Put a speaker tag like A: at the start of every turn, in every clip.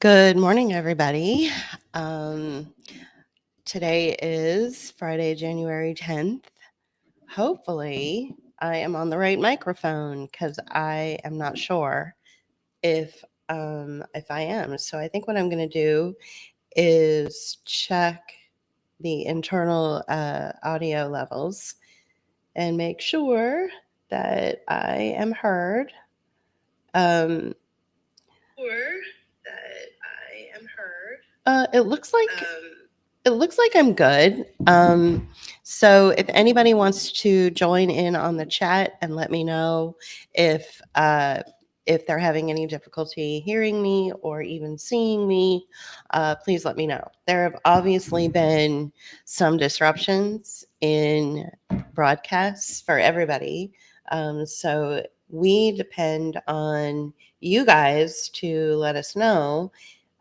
A: Good morning, everybody. Um, Today is Friday, January 10th. Hopefully, I am on the right microphone because I am not sure if I am. So I think what I'm going to do is check the internal audio levels and make sure that I am heard. Um, it looks like I'm good. So if anybody wants to join in on the chat and let me know if they're having any difficulty hearing me or even seeing me, please let me know. There have obviously been some disruptions in broadcasts for everybody. So we depend on you guys to let us know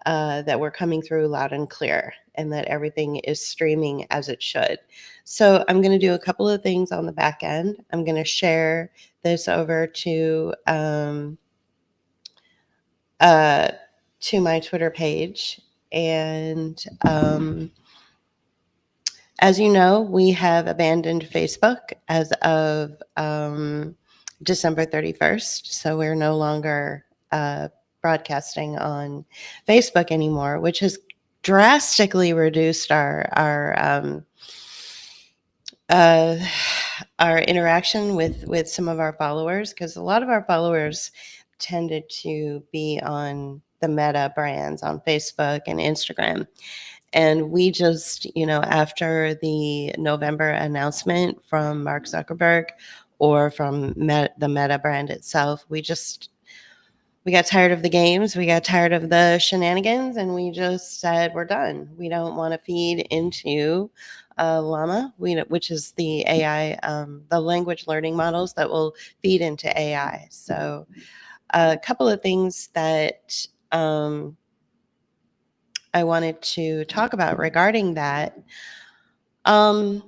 A: that we're coming through loud and clear and that everything is streaming as it should. So I'm going to do a couple of things on the back end. I'm going to share this over to my Twitter page. And as you know, we have abandoned Facebook as of December 31st. So we're no longer broadcasting on Facebook anymore, which has drastically reduced uh, our interaction with some of our followers, because a lot of our followers tended to be on the Meta brands on Facebook and Instagram. And we just, after the November announcement from Mark Zuckerberg or from the Meta brand itself, we got tired of the games, we got tired of the shenanigans, and we just said we're done. We don't want to feed into Llama, which is the AI, the language learning models that will feed into AI. So a couple of things that I wanted to talk about regarding that are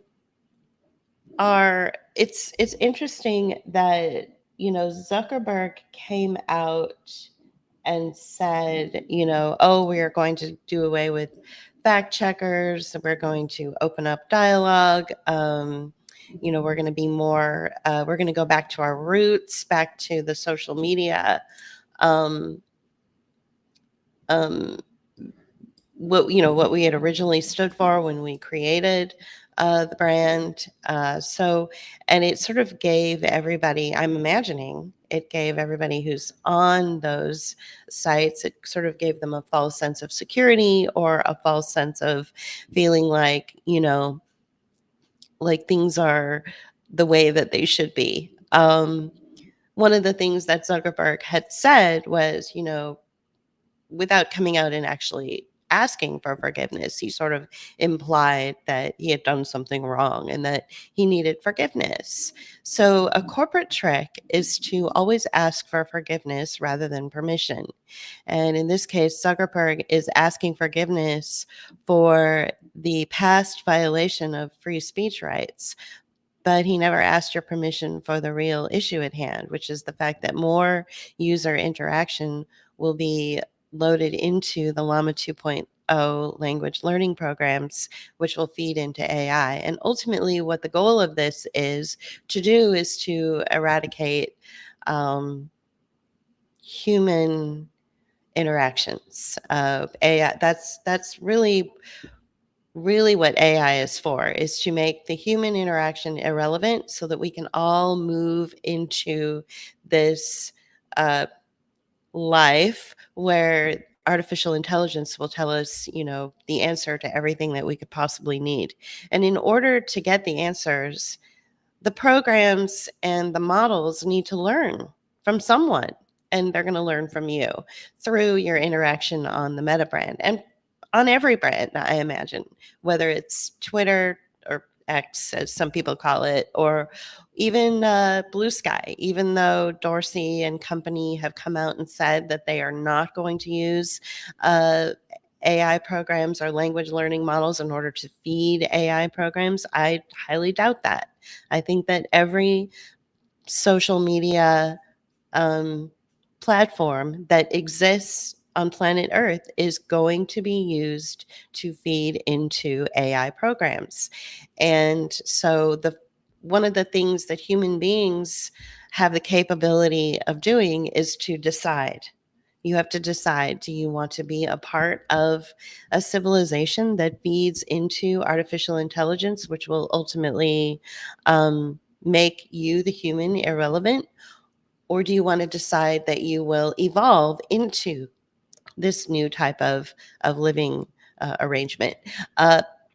A: it's interesting that Zuckerberg came out and said, oh, we are going to do away with fact checkers. We're going to open up dialogue. We're going to be more, we're going to go back to our roots, back to the social media. Um, um, what we had originally stood for when we created the brand. And it sort of gave everybody, I'm imagining, it gave everybody who's on those sites, it sort of gave them a false sense of security or a false sense of feeling like, like things are the way that they should be. One of the things that Zuckerberg had said was, without coming out and actually asking for forgiveness, he sort of implied that he had done something wrong and that he needed forgiveness. So a corporate trick is to always ask for forgiveness rather than permission. And in this case, Zuckerberg is asking forgiveness for the past violation of free speech rights, but he never asked your permission for the real issue at hand, which is the fact that more user interaction will be loaded into the Llama 2.0 language learning programs, which will feed into AI. And ultimately, what the goal of this is to eradicate human interactions of AI. That's really what AI is for, is to make the human interaction irrelevant so that we can all move into this life where artificial intelligence will tell us, the answer to everything that we could possibly need. And in order to get the answers, the programs and the models need to learn from someone, and they're going to learn from you through your interaction on the Meta brand and on every brand, I imagine, whether it's Twitter or X, as some people call it, or even Blue Sky. Even though Dorsey and company have come out and said that they are not going to use AI programs or language learning models in order to feed AI programs, I highly doubt that. I think that every social media platform that exists on planet Earth is going to be used to feed into AI programs. And so the one of the things that human beings have the capability of doing is to decide. You have to decide, do you want to be a part of a civilization that feeds into artificial intelligence, which will ultimately make you, the human, irrelevant? Or do you want to decide that you will evolve into this new type of living arrangement?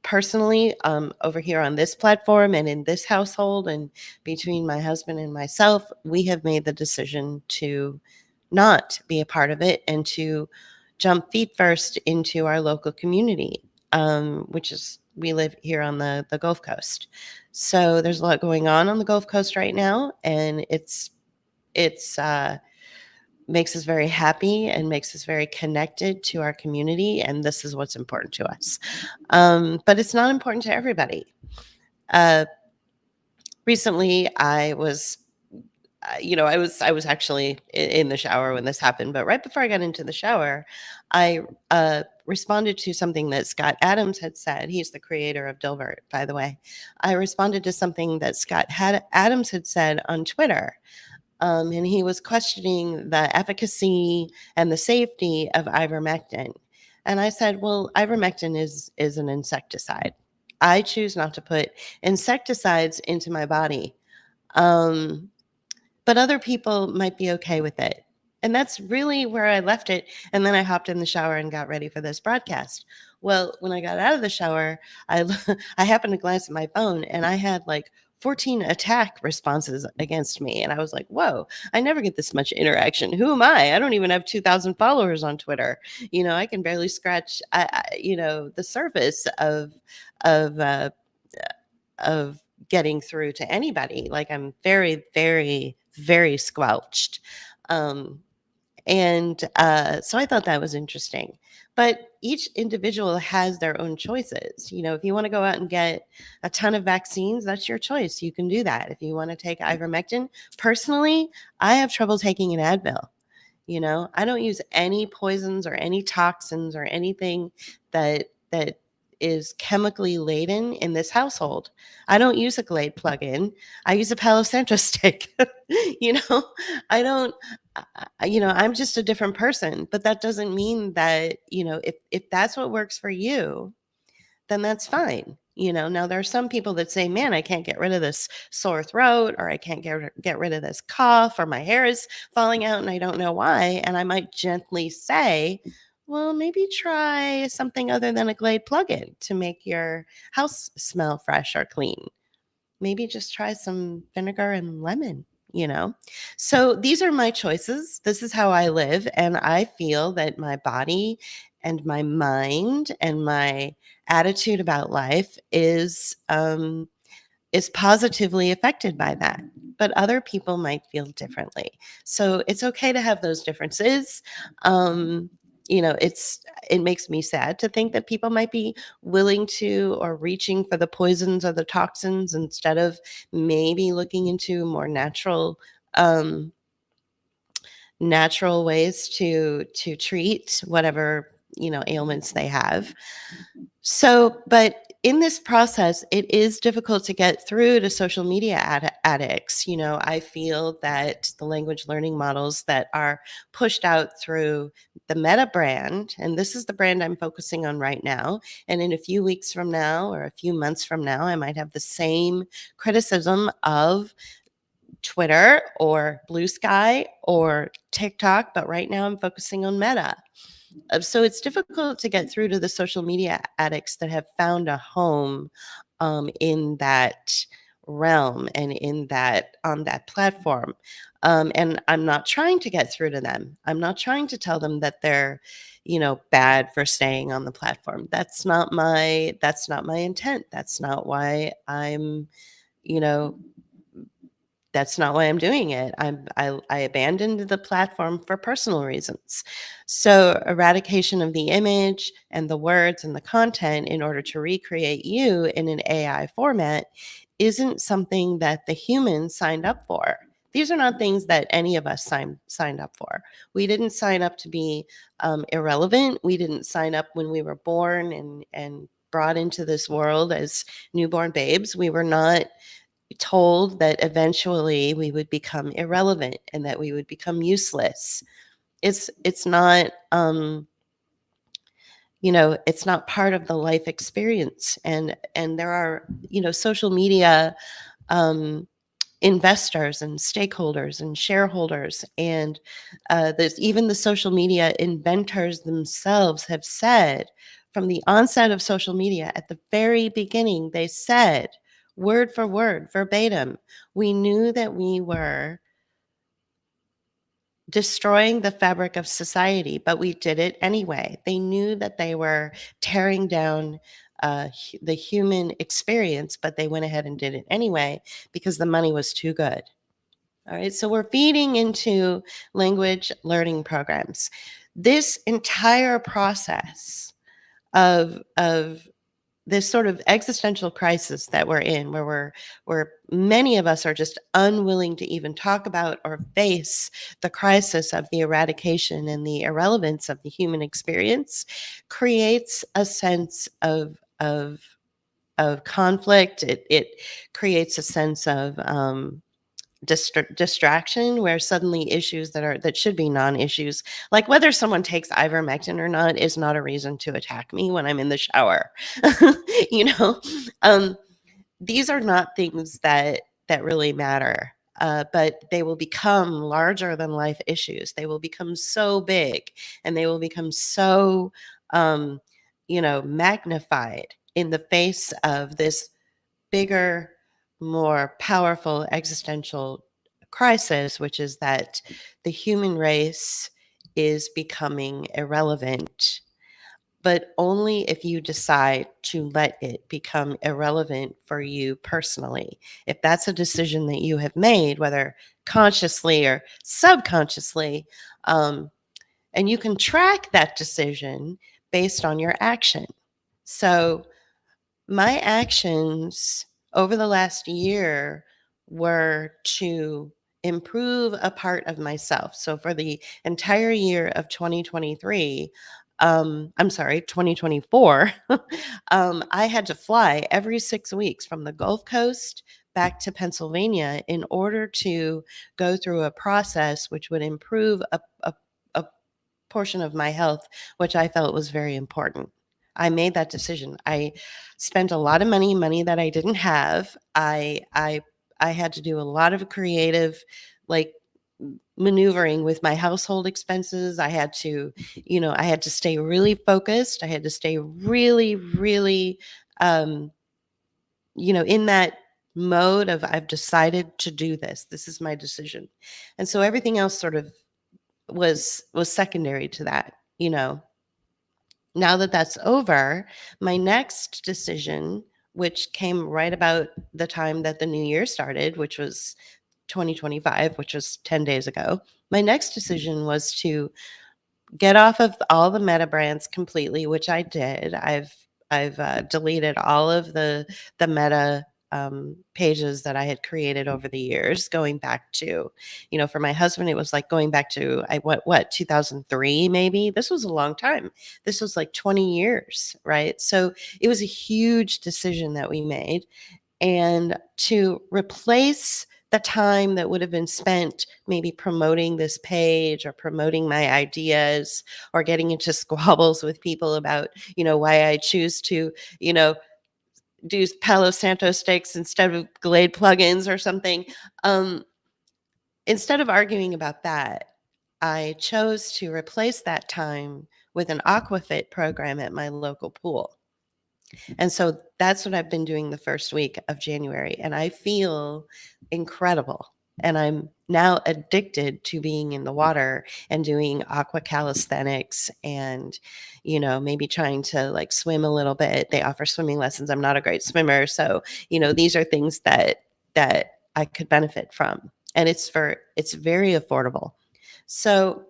A: Personally, over here on this platform and in this household, and between my husband and myself, we have made the decision to not be a part of it and to jump feet first into our local community, which is we live here on the Gulf Coast. So there's a lot going on the Gulf Coast right now, and it's makes us very happy and makes us very connected to our community, and this is what's important to us. But it's not important to everybody. Uh, Recently, I was actually in the shower when this happened, but right before I got into the shower, I responded to something that Scott Adams had said. He's the creator of Dilbert, by the way. I responded to something that Adams had said on Twitter. And he was questioning the efficacy and the safety of ivermectin. And I said, well, ivermectin is an insecticide. I choose not to put insecticides into my body. Um, but other people might be okay with it. And that's really where I left it. And then I hopped in the shower and got ready for this broadcast. Well, when I got out of the shower, I I happened to glance at my phone and I had like 14 attack responses against me. And I was like, whoa, I never get this much interaction. Who am I? I don't even have 2,000 followers on Twitter. I can barely scratch, the surface of, uh, of getting through to anybody. Like I'm very, very, very squelched. Um, and so I thought that was interesting. But each individual has their own choices. If you want to go out and get a ton of vaccines, that's your choice. You can do that. If you want to take ivermectin, personally, I have trouble taking an Advil. I don't use any poisons or any toxins or anything that is chemically laden in this household. I don't use a Glade plug-in. I use a Palo Santo stick. you know, I don't I'm just a different person, but that doesn't mean that, if that's what works for you, then that's fine. Now there are some people that say, man, I can't get rid of this sore throat, or I can't get rid of this cough, or my hair is falling out and I don't know why. And I might gently say, well, maybe try something other than a Glade plug-in to make your house smell fresh or clean. Maybe just try some vinegar and lemon, you know? So these are my choices. This is how I live. And I feel that my body and my mind and my attitude about life is positively affected by that. But other people might feel differently. So it's okay to have those differences. Um, it makes me sad to think that people might be willing to or reaching for the poisons or the toxins instead of maybe looking into more um, natural ways to treat whatever ailments they have. So, but in this process, it is difficult to get through to social media addicts. I feel that the language learning models that are pushed out through the Meta brand, and this is the brand I'm focusing on right now, and in a few weeks from now or a few months from now, I might have the same criticism of Twitter or Blue Sky or TikTok, but right now I'm focusing on Meta. So it's difficult to get through to the social media addicts that have found a home in that realm and in that on that platform. And I'm not trying to get through to them. I'm not trying to tell them that they're, bad for staying on the platform. That's not my intent. You know, that's not why I'm doing it. I abandoned the platform for personal reasons. So eradication of the image and the words and the content in order to recreate you in an AI format isn't something that the humans signed up for. These are not things that any of us signed up for. We didn't sign up to be irrelevant. We didn't sign up when we were born and brought into this world as newborn babes. We were not told that eventually we would become irrelevant and that we would become useless. It's not it's not part of the life experience. And there are, social media um investors and stakeholders and shareholders, and there's even the social media inventors themselves have said from the onset of social media, at the very beginning, they said word for word, verbatim, we knew that we were destroying the fabric of society, but we did it anyway. They knew that they were tearing down the human experience, but they went ahead and did it anyway because the money was too good. All right, so we're feeding into language learning programs. This entire process of this sort of existential crisis that we're in, where many of us are just unwilling to even talk about or face the crisis of the eradication and the irrelevance of the human experience, creates a sense of conflict. It creates a sense of distraction, where suddenly issues that should be non-issues, like whether someone takes ivermectin or not, is not a reason to attack me when I'm in the shower. you know um these are not things that really matter, but they will become larger than life issues. They will become so big, and they will become so um magnified in the face of this bigger, more powerful existential crisis, which is that the human race is becoming irrelevant, but only if you decide to let it become irrelevant for you personally. If that's a decision that you have made, whether consciously or subconsciously, and you can track that decision based on your action. So, my actions over the last year were to improve a part of myself. So for the entire year of 2023, I'm sorry, 2024, I had to fly every 6 weeks from the Gulf Coast back to Pennsylvania in order to go through a process which would improve a portion of my health, which I felt was very important. I made that decision. I spent a lot of money that I didn't have. I had to do a lot of creative, like, maneuvering with my household expenses. I had to stay really focused. I had to stay really, really, um, in that mode of, I've decided to do this. This is my decision. And so everything else sort of was secondary to that. Now that that's over, my next decision, which came right about the time that the new year started, which was 2025, which was 10 days ago, my next decision was to get off of all the Meta brands completely, which I did. I've deleted all of the Meta pages that I had created over the years, going back to, for my husband, it was like going back to, 2003 maybe. This was a long time. This was like 20 years, right? So it was a huge decision that we made, and to replace the time that would have been spent maybe promoting this page or promoting my ideas or getting into squabbles with people about, why I choose to, do Palo Santo steaks instead of Glade plugins or something. Um, Instead of arguing about that, I chose to replace that time with an aquafit program at my local pool. And so that's what I've been doing the first week of January. And I feel incredible. And I'm now addicted to being in the water and doing aqua calisthenics and, maybe trying to like swim a little bit. They offer swimming lessons. I'm not a great swimmer. So, these are things that I could benefit from. And it's very affordable. So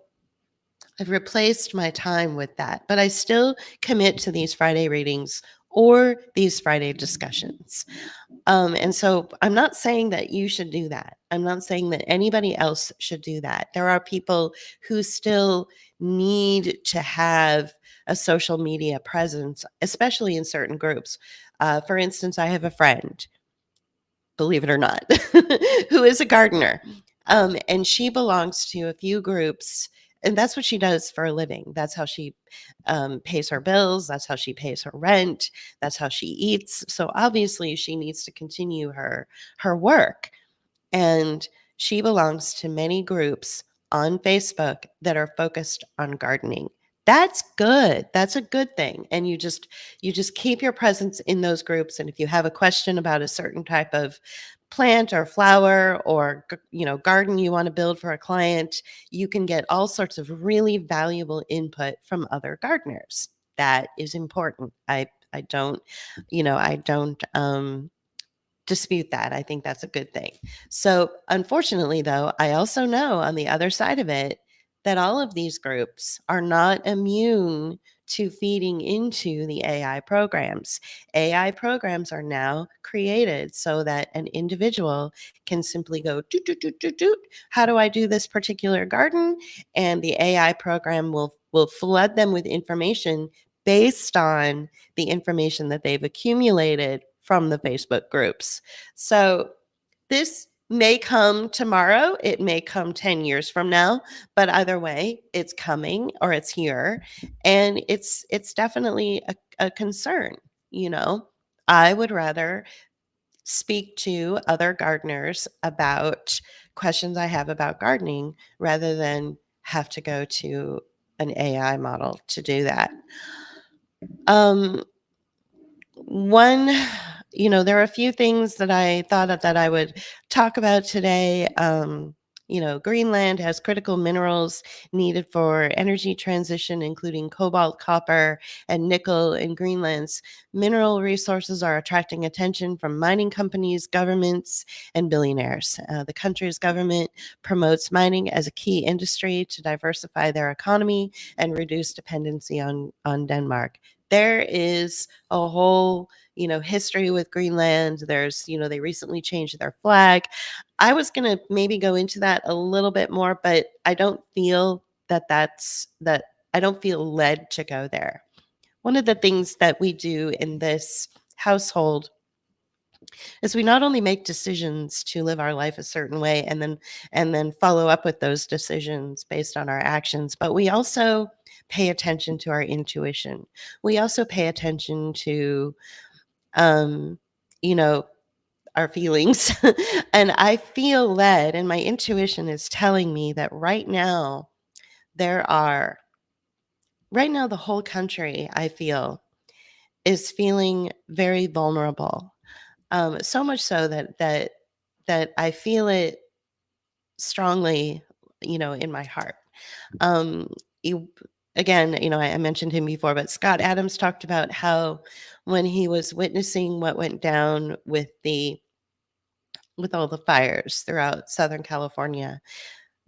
A: I've replaced my time with that, but I still commit to these Friday readings or these Friday discussions. And so I'm not saying that you should do that. I'm not saying that anybody else should do that. There are people who still need to have a social media presence, especially in certain groups. For instance, I have a friend, believe it or not, who is a gardener. And she belongs to a few groups, and that's what she does for a living. That's how she pays her bills. That's how she pays her rent. That's how she eats. So obviously, she needs to continue her work. And she belongs to many groups on Facebook that are focused on gardening. That's good. That's a good thing. And you just keep your presence in those groups, and if you have a question about a certain type of plant or flower or garden you want to build for a client, you can get all sorts of really valuable input from other gardeners. That is important. I don't, I don't dispute that. I think that's a good thing. So, unfortunately, though, I also know on the other side of it that all of these groups are not immune to feeding into the AI programs. AI programs are now created so that an individual can simply go, doot, doot, doot, doot, doot. How do I do this particular garden? And the AI program will flood them with information based on the information that they've accumulated from the Facebook groups. So this may come tomorrow, it may come 10 years from now, but either way, it's coming or it's here. And it's definitely a concern, you know. I would rather speak to other gardeners about questions I have about gardening rather than have to go to an AI model to do that. Um, One, there are a few things that I thought of that I would talk about today. Greenland has critical minerals needed for energy transition, including cobalt, copper, and nickel in Greenland's mineral resources are attracting attention from mining companies, governments, and billionaires. The country's government promotes mining as a key industry to diversify their economy and reduce dependency on Denmark. There is a whole, history with Greenland. There's, they recently changed their flag. I was going to maybe go into that a little bit more, but I don't feel that I don't feel led to go there. One of the things that we do in this household is we not only make decisions to live our life a certain way and then follow up with those decisions based on our actions, but we also pay attention to our intuition. We also pay attention to um, you know, our feelings. And I feel led, and my intuition is telling me that there are, right now, the whole country, I feel, is feeling very vulnerable. So much so that I feel it strongly, in my heart. Um, you, Again, I mentioned him before, but Scott Adams talked about how when he was witnessing what went down with all the fires throughout Southern California,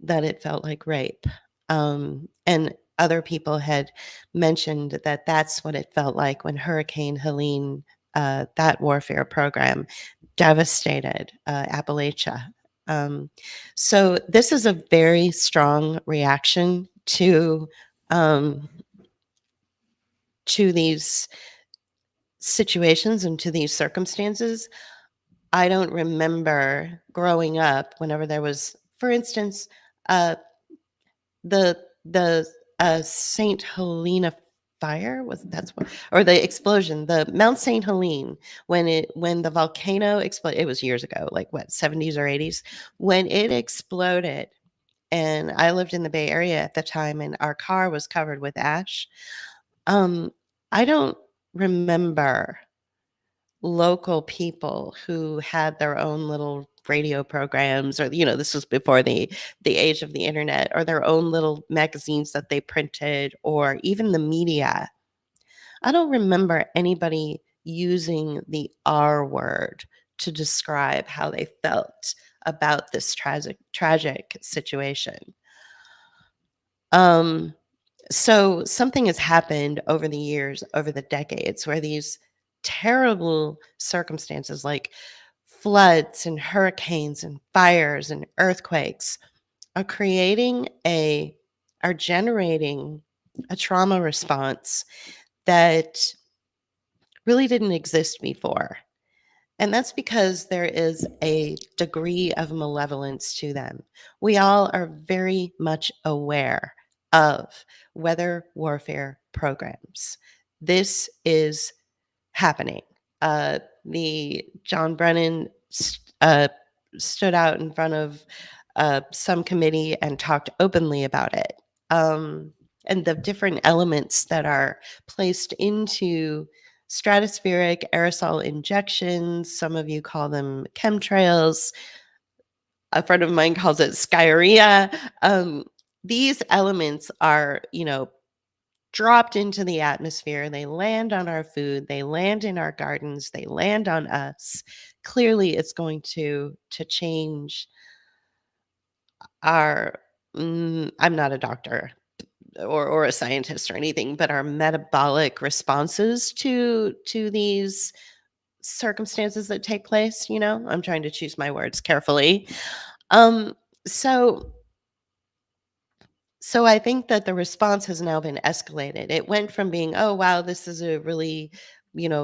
A: that it felt like rape. And other people had mentioned that that's what it felt like when Hurricane Helene, that warfare program, devastated Appalachia. Um, so this is a very strong reaction um, to these situations and to these circumstances. I don't remember growing up whenever there was, for instance, uh, the Saint Helena fire, was that's what, or the explosion, the Mount Saint Helene, when the volcano exploded. It was years ago, like what, 70s or 80s, when it exploded. And I lived in the Bay Area at the time, and our car was covered with ash. Um, I don't remember local people who had their own little radio programs, or this was before the age of the internet, or their own little magazines that they printed, or even the media. I don't remember anybody using the R word to describe how they felt about this tragic situation. um so something has happened over the years, over the decades, where these terrible circumstances like floods and hurricanes and fires and earthquakes are creating are generating a trauma response that really didn't exist before. And that's because there is a degree of malevolence to them. We all are very much aware of weather warfare programs. This is happening. The John Brennan stood out in front of some committee and talked openly about it. And the different elements that are placed into stratospheric aerosol injections. Some of you call them chemtrails. A friend of mine calls it skyria. These elements are, dropped into the atmosphere. They land on our food. They land in our gardens. They land on us. Clearly, it's going to change our. I'm not a doctor or a scientist or anything, but our metabolic responses to these circumstances that take place. I'm trying to choose my words carefully. Um, so So I think that the response has now been escalated. It went from being, "Oh, wow, this is a really,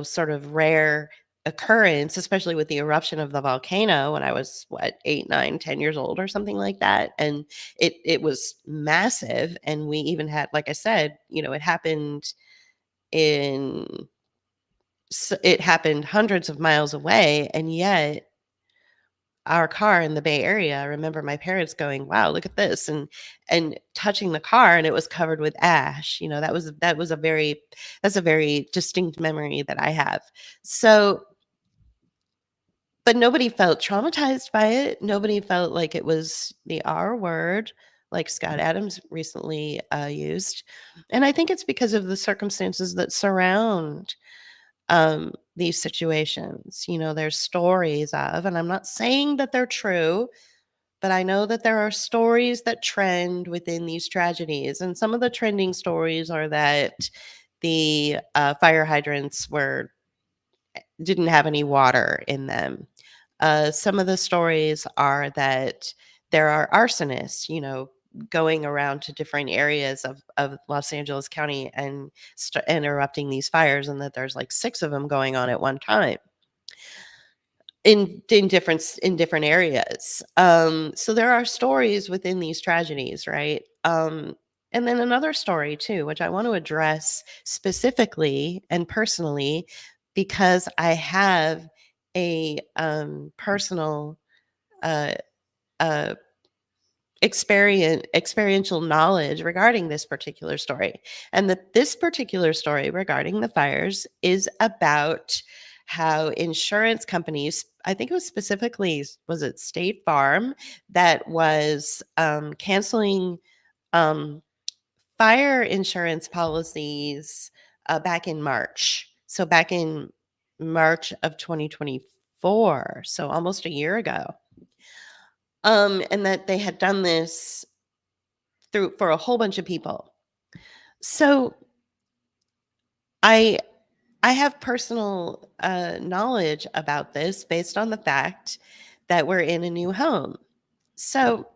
A: sort of rare occurrence," especially with the eruption of the volcano when I was, what, 8, 9, 10 years old or something like that. And it was massive. And we even had, like I said, it happened in it happened hundreds of miles away, and yet our car in the Bay Area, I remember my parents going, "Wow, look at this," and touching the car, and it was covered with ash. That's a very distinct memory that I have. So, but nobody felt traumatized by it. Nobody felt like it was the R word, like Scott Adams recently used. And I think it's because of the circumstances that surround these situations. There's stories of, and I'm not saying that they're true, but I know that there are stories that trend within these tragedies. And some of the trending stories are that the fire hydrants didn't have any water in them. Some of the stories are that there are arsonists, going around to different areas of Los Angeles County and interrupting these fires, and that there's like 6 of them going on at one time in different areas. So there are stories within these tragedies, right? And then another story too, which I want to address specifically and personally, because I have a personal uh, uh, experiential knowledge regarding this particular story. And that this particular story regarding the fires is about how insurance companies, I think it was specifically, was it State Farm, that was canceling um, fire insurance policies back in March. So back in March of 2024, so almost a year ago. And that they had done this for a whole bunch of people. So I I have personal knowledge about this based on the fact that we're in a new home. So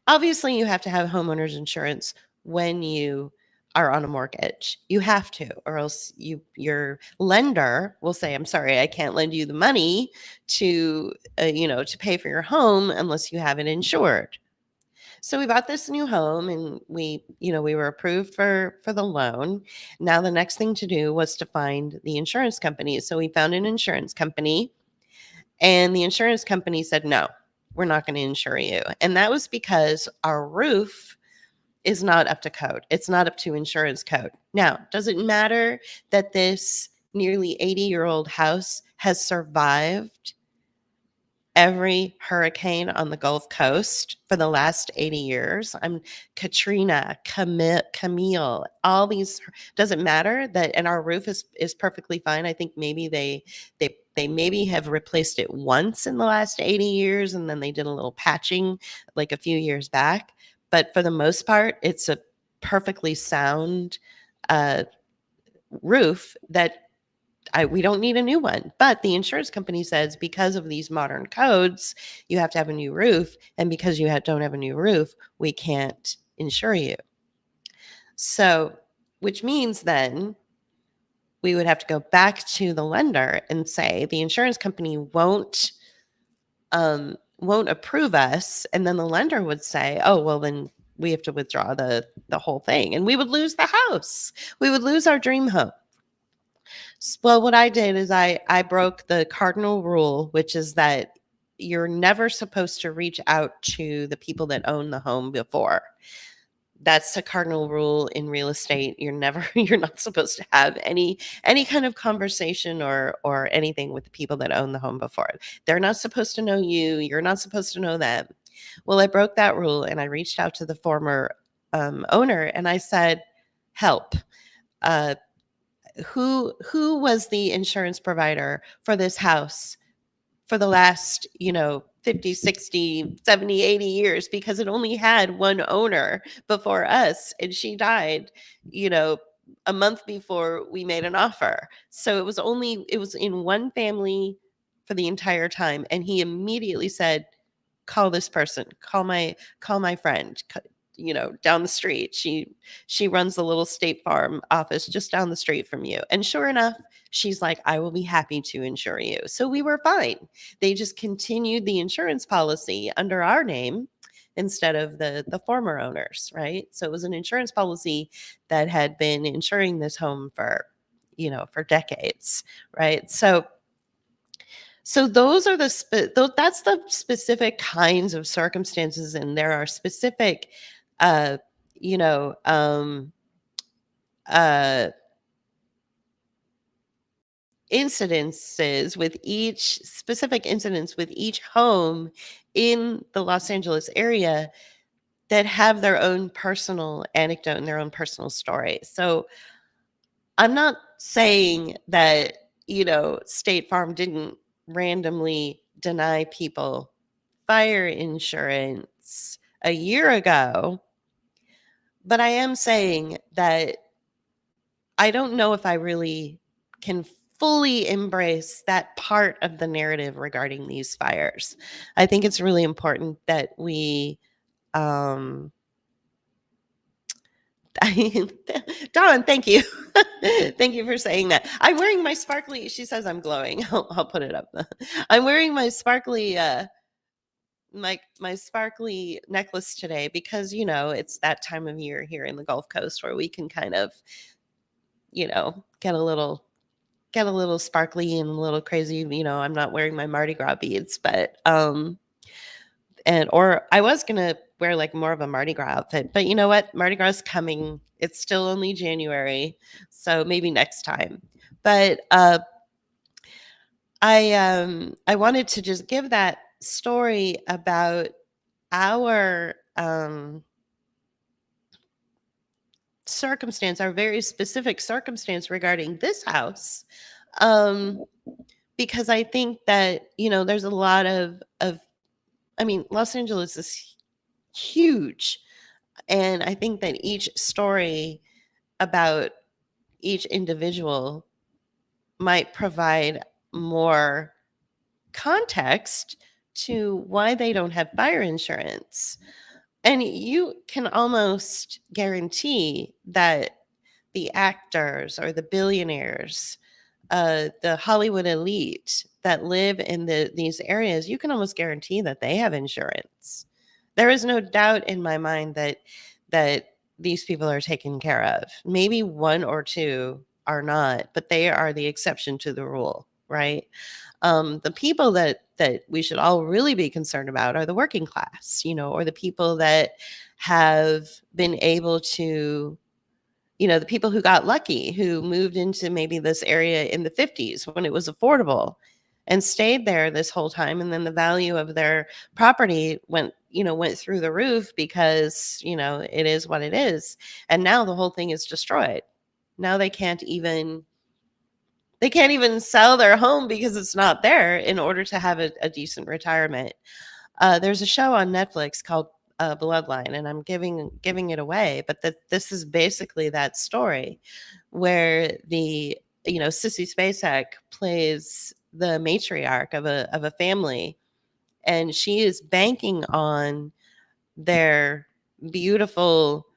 A: obviously, you have to have homeowners insurance when you are on a mortgage. You have to, or else your lender will say, "I'm sorry, I can't lend you the money to pay for your home unless you have it insured." So we bought this new home, and we were approved for the loan. Now the next thing to do was to find the insurance company. So we found an insurance company, and the insurance company said, "No, we're not going to insure you." And that was because our roof is not up to code. It's not up to insurance code. Now, does it matter that this nearly 80-year-old house has survived every hurricane on the Gulf Coast for the last 80 years? Katrina, Camille, all these. Doesn't matter that, and our roof is perfectly fine. I think maybe they maybe have replaced it once in the last 80 years, and then they did a little patching like a few years back. But for the most part, it's a perfectly sound uh, roof that we don't need a new one. But the insurance company says because of these modern codes, you have to have a new roof. And because you don't have a new roof, we can't insure you. So, which means then we would have to go back to the lender and say the insurance company won't approve us, and then the lender would say, oh, well, then we have to withdraw the whole thing, and we would lose the house. We would lose our dream home. Well, what I did is I broke the cardinal rule, which is that you're never supposed to reach out to the people that own the home before. That's a cardinal rule in real estate. You're not supposed to have any kind of conversation or anything with the people that own the home before. They're not supposed to know you. You're not supposed to know them. Well, I broke that rule and I reached out to the former owner and I said, help. Who was the insurance provider for this house for the last, 50, 60, 70, 80 years, because it only had one owner before us and she died, a month before we made an offer. So it was in one family for the entire time. And he immediately said, call this person, call my friend, down the street. She runs the little State Farm office just down the street from you. And sure enough, she's like, I will be happy to insure you. So we were fine. They just continued the insurance policy under our name instead of the former owners, right? So it was an insurance policy that had been insuring this home for decades, right? So those are that's the specific kinds of circumstances, and there are specific, uh, you know, um, uh, specific incidents with each home in the Los Angeles area that have their own personal anecdote and their own personal story. So I'm not saying that, State Farm didn't randomly deny people fire insurance a year ago, but I am saying that I don't know if I really can fully embrace that part of the narrative regarding these fires. I think it's really important that we um Dawn, thank you. Thank you for saying that. I'm wearing my sparkly, she says I'm glowing. I'll put it up. I'm wearing my sparkly my sparkly necklace today because it's that time of year here in the Gulf Coast where we can kind of get a little sparkly and a little crazy. I'm not wearing my Mardi Gras beads, but or I was gonna wear like more of a Mardi Gras outfit, but you know what? Mardi Gras is coming. It's still only January, so maybe next time. But I wanted to just give that story about our circumstance, our very specific circumstance regarding this house, because I think that there's a lot of Los Angeles is huge, and I think that each story about each individual might provide more context to why they don't have fire insurance. And you can almost guarantee that the actors or the billionaires, the Hollywood elite that live in these areas, you can almost guarantee that they have insurance. There is no doubt in my mind that these people are taken care of. Maybe one or two are not, but they are the exception to the rule, right? The people that we should all really be concerned about are the working class, or the people that have been able to, the people who got lucky, who moved into maybe this area in the 50s when it was affordable and stayed there this whole time. And then the value of their property went through the roof because, it is what it is. And now the whole thing is destroyed. Now they can't even sell their home because it's not there in order to have a decent retirement. There's a show on Netflix called Bloodline, and I'm giving it away, but this is basically that story where the Sissy Spacek plays the matriarch of a family, and she is banking on their beautiful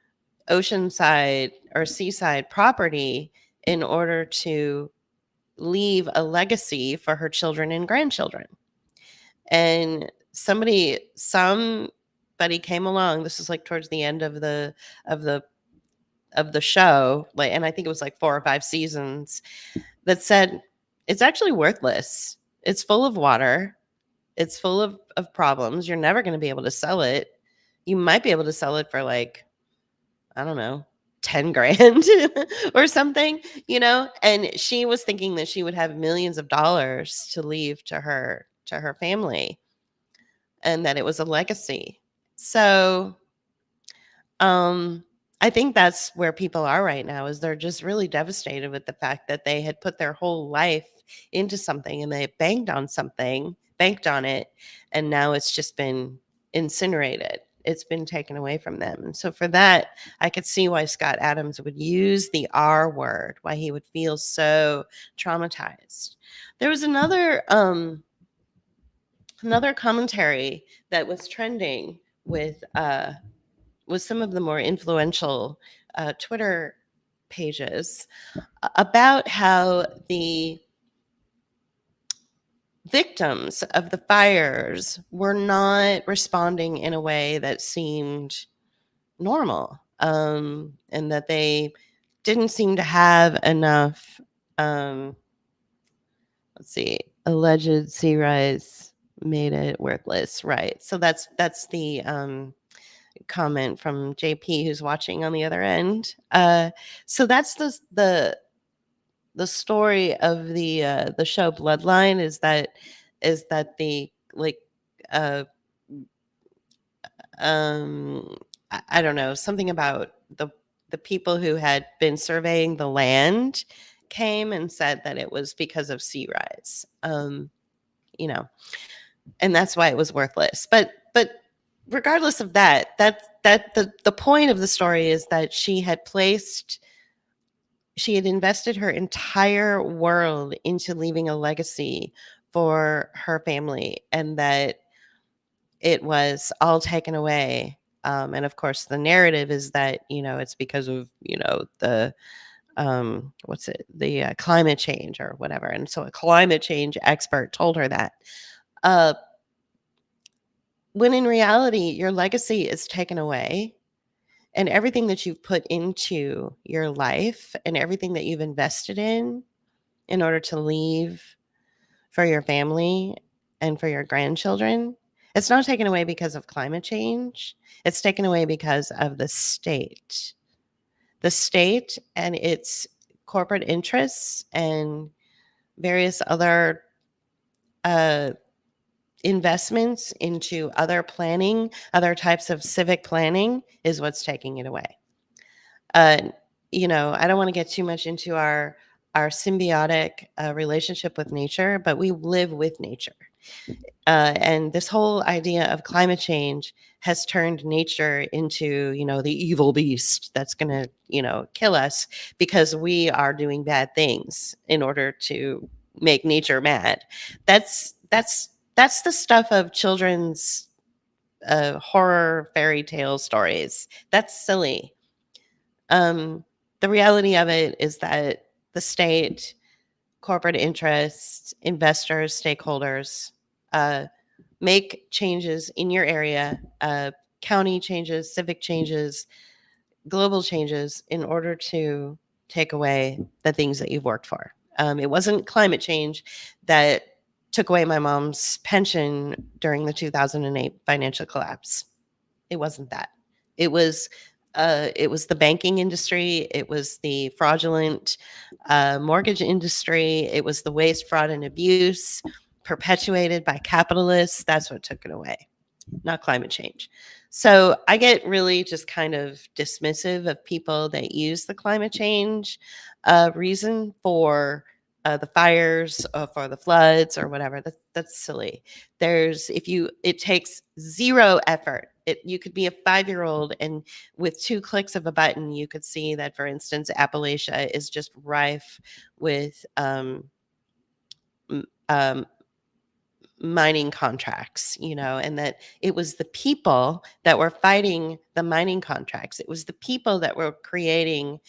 A: oceanside or seaside property in order to leave a legacy for her children and grandchildren. And somebody came along. This is like towards the end of the of the show, like, and I think it was like 4 or 5 seasons, that said it's actually worthless. It's full of water. It's full of problems. You're never going to be able to sell it. You might be able to sell it for like, I don't know, 10 grand or something, and she was thinking that she would have millions of dollars to leave to her family, and that it was a legacy. So, um, I think that's where people are right now, is they're just really devastated with the fact that they had put their whole life into something and they banked on it, and now it's just been incinerated. It's been taken away from them. And so for that, I could see why Scott Adams would use the R word, why he would feel so traumatized. There was another commentary that was trending with some of the more influential Twitter pages about how the victims of the fires were not responding in a way that seemed normal, and that they didn't seem to have enough. Um, let's see, alleged sea rise made it worthless, right? So that's the comment from JP, who's watching on the other end. So that's the story of the show Bloodline, is that the like uh I don't know, something about the people who had been surveying the land came and said that it was because of sea rise. You know, and that's why it was worthless. But regardless of that the point of the story is that she had invested her entire world into leaving a legacy for her family, and that it was all taken away. And of course, the narrative is that it's because of the what's it the climate change or whatever. And so a climate change expert told her that. Uh, when in reality, your legacy is taken away, and everything that you've put into your life and everything that you've invested in order to leave for your family and for your grandchildren, it's not taken away because of climate change. It's taken away because of the state. The state and its corporate interests and various other uh, investments into other types of civic planning is what's taking it away. Uh, I don't want to get too much into our symbiotic relationship with nature, but we live with nature. And this whole idea of climate change has turned nature into, the evil beast that's going to, kill us because we are doing bad things in order to make nature mad. That's the stuff of children's horror fairy tale stories. That's silly. The reality of it is that the state, corporate interests, investors, stakeholders make changes in your area, county changes, civic changes, global changes, in order to take away the things that you've worked for. It wasn't climate change that took away my mom's pension during the 2008 financial collapse. It wasn't that. It was the banking industry. It was the fraudulent mortgage industry. It was the waste, fraud, and abuse perpetuated by capitalists. That's what took it away, not climate change. So I get really just kind of dismissive of people that use the climate change reason for the fires, for the floods, or whatever. That's silly. It takes zero effort you could be a 5-year-old, and with 2 clicks of a button, you could see that, for instance, Appalachia is just rife with m- um, mining contracts, and that it was the people that were fighting the mining contracts. It was the people that were creating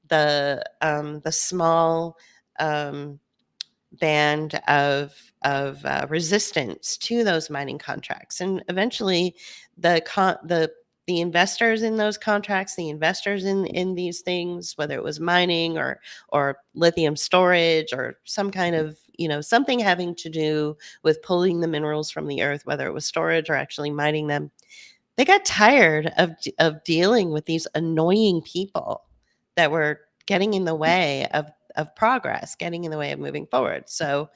A: the small um, band of resistance to those mining contracts, and eventually the investors in those contracts, the investors in these things, whether it was mining or lithium storage or some kind of something having to do with pulling the minerals from the earth, whether it was storage or actually mining them, they got tired of dealing with these annoying people that were getting in the way of progress, getting in the way of moving forward. So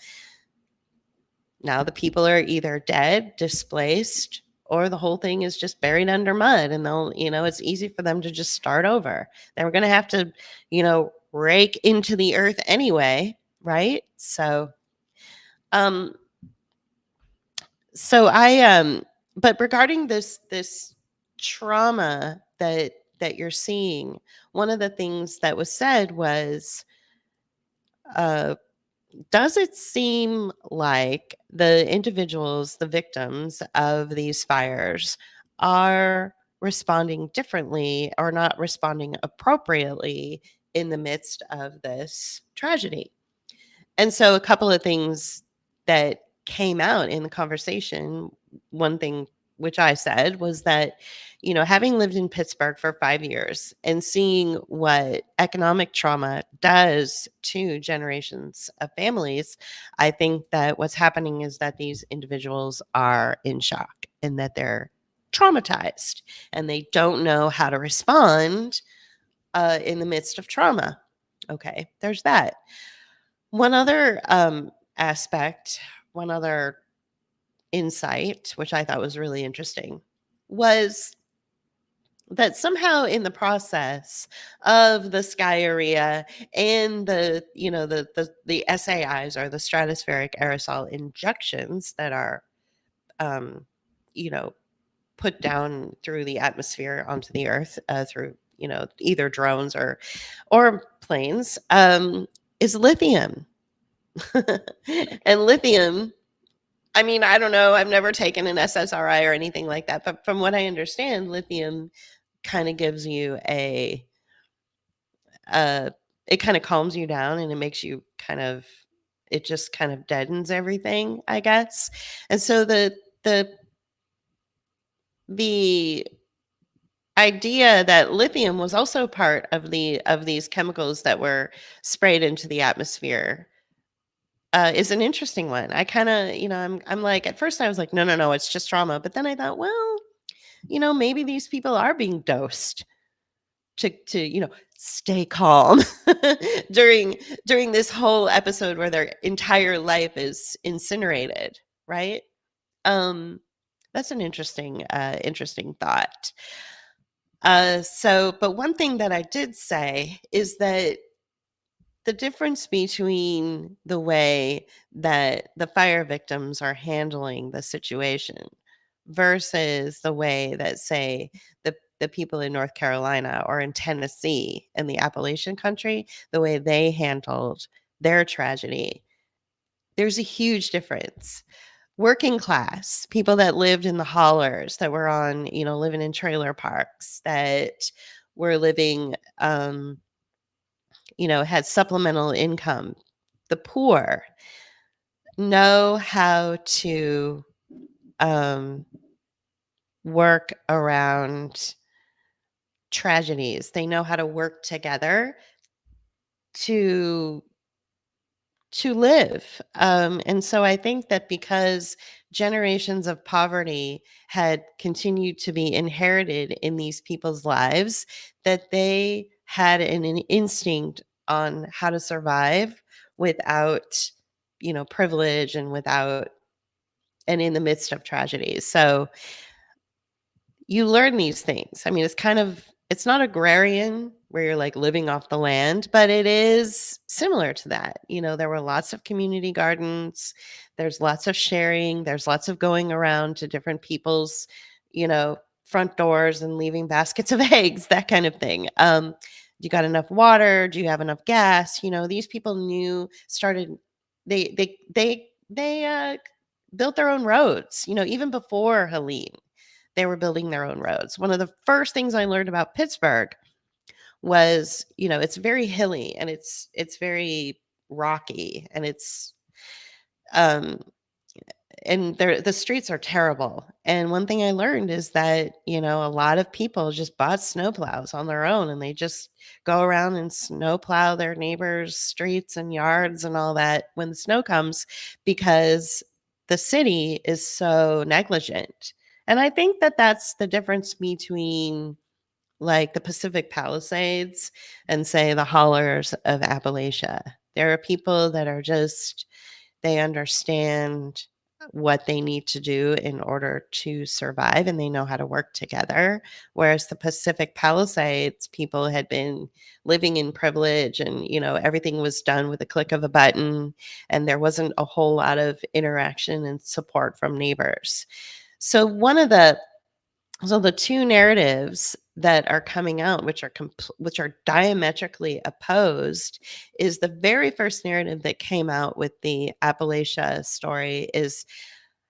A: now the people are either dead, displaced, or the whole thing is just buried under mud, and it's easy for them to just start over. They were going to have to, rake into the earth anyway, right? Um, so but regarding this trauma that you're seeing, one of the things that was said was, uh, does it seem like the individuals, the victims of these fires, are responding differently or not responding appropriately in the midst of this tragedy? And so a couple of things that came out in the conversation, one thing which I said was that, having lived in Pittsburgh for 5 years and seeing what economic trauma does to generations of families, I think that what's happening is that these individuals are in shock and that they're traumatized and they don't know how to respond in the midst of trauma. Okay, there's that. One other aspect, one other insight, which I thought was really interesting, was that somehow in the process of the skyurea and the SAIs, or the stratospheric aerosol injections that are um, you know put down through the atmosphere onto the earth through either drones or planes, is lithium. And lithium, I mean, I don't know. I've never taken an SSRI or anything like that, but from what I understand, lithium kind of gives you uh, it kind of calms you down, and it makes you it just kind of deadens everything, I guess. And so the the idea that lithium was also part of these chemicals that were sprayed into the atmosphere is an interesting one. I kind of, I'm like, at first I was like, no, no, no, it's just trauma. But then I thought, well, maybe these people are being dosed to stay calm during during this whole episode where their entire life is incinerated, right? Um, that's an interesting thought. But one thing that I did say is that the difference between the way that the fire victims are handling the situation versus the way that, say, the people in North Carolina or in Tennessee in the Appalachian country, the way they handled their tragedy, there's a huge difference. Working class people that lived in the hollers, that were living in trailer parks, that were living had supplemental income. The poor know how to um, work around tragedies. They know how to work together to live. And so I think that because generations of poverty had continued to be inherited in these people's lives, that they had an instinct on how to survive without, privilege, and in the midst of tragedies. So you learn these things. I mean, it's not agrarian where you're like living off the land, but it is similar to that. There were lots of community gardens, there's lots of sharing, there's lots of going around to different people's, you know, front doors and leaving baskets of eggs, that kind of thing. You got enough water? Do you have enough gas? These people started, they built their own roads, even before Helene, they were building their own roads. One of the first things I learned about Pittsburgh was, it's very hilly and it's very rocky, and um the streets are terrible. And one thing I learned is that, a lot of people just bought snowplows on their own, and they just go around and snowplow their neighbors' streets and yards and all that when the snow comes, because the city is so negligent. And I think that that's the difference between like the Pacific Palisades and, say, the hollers of Appalachia. There are people that are just, they understand what they need to do in order to survive, and they know how to work together. Whereas the Pacific Palisades people had been living in privilege, and, everything was done with a click of a button, and there wasn't a whole lot of interaction and support from neighbors. So the two narratives that are coming out, which are diametrically opposed, is the very first narrative that came out with the Appalachia story is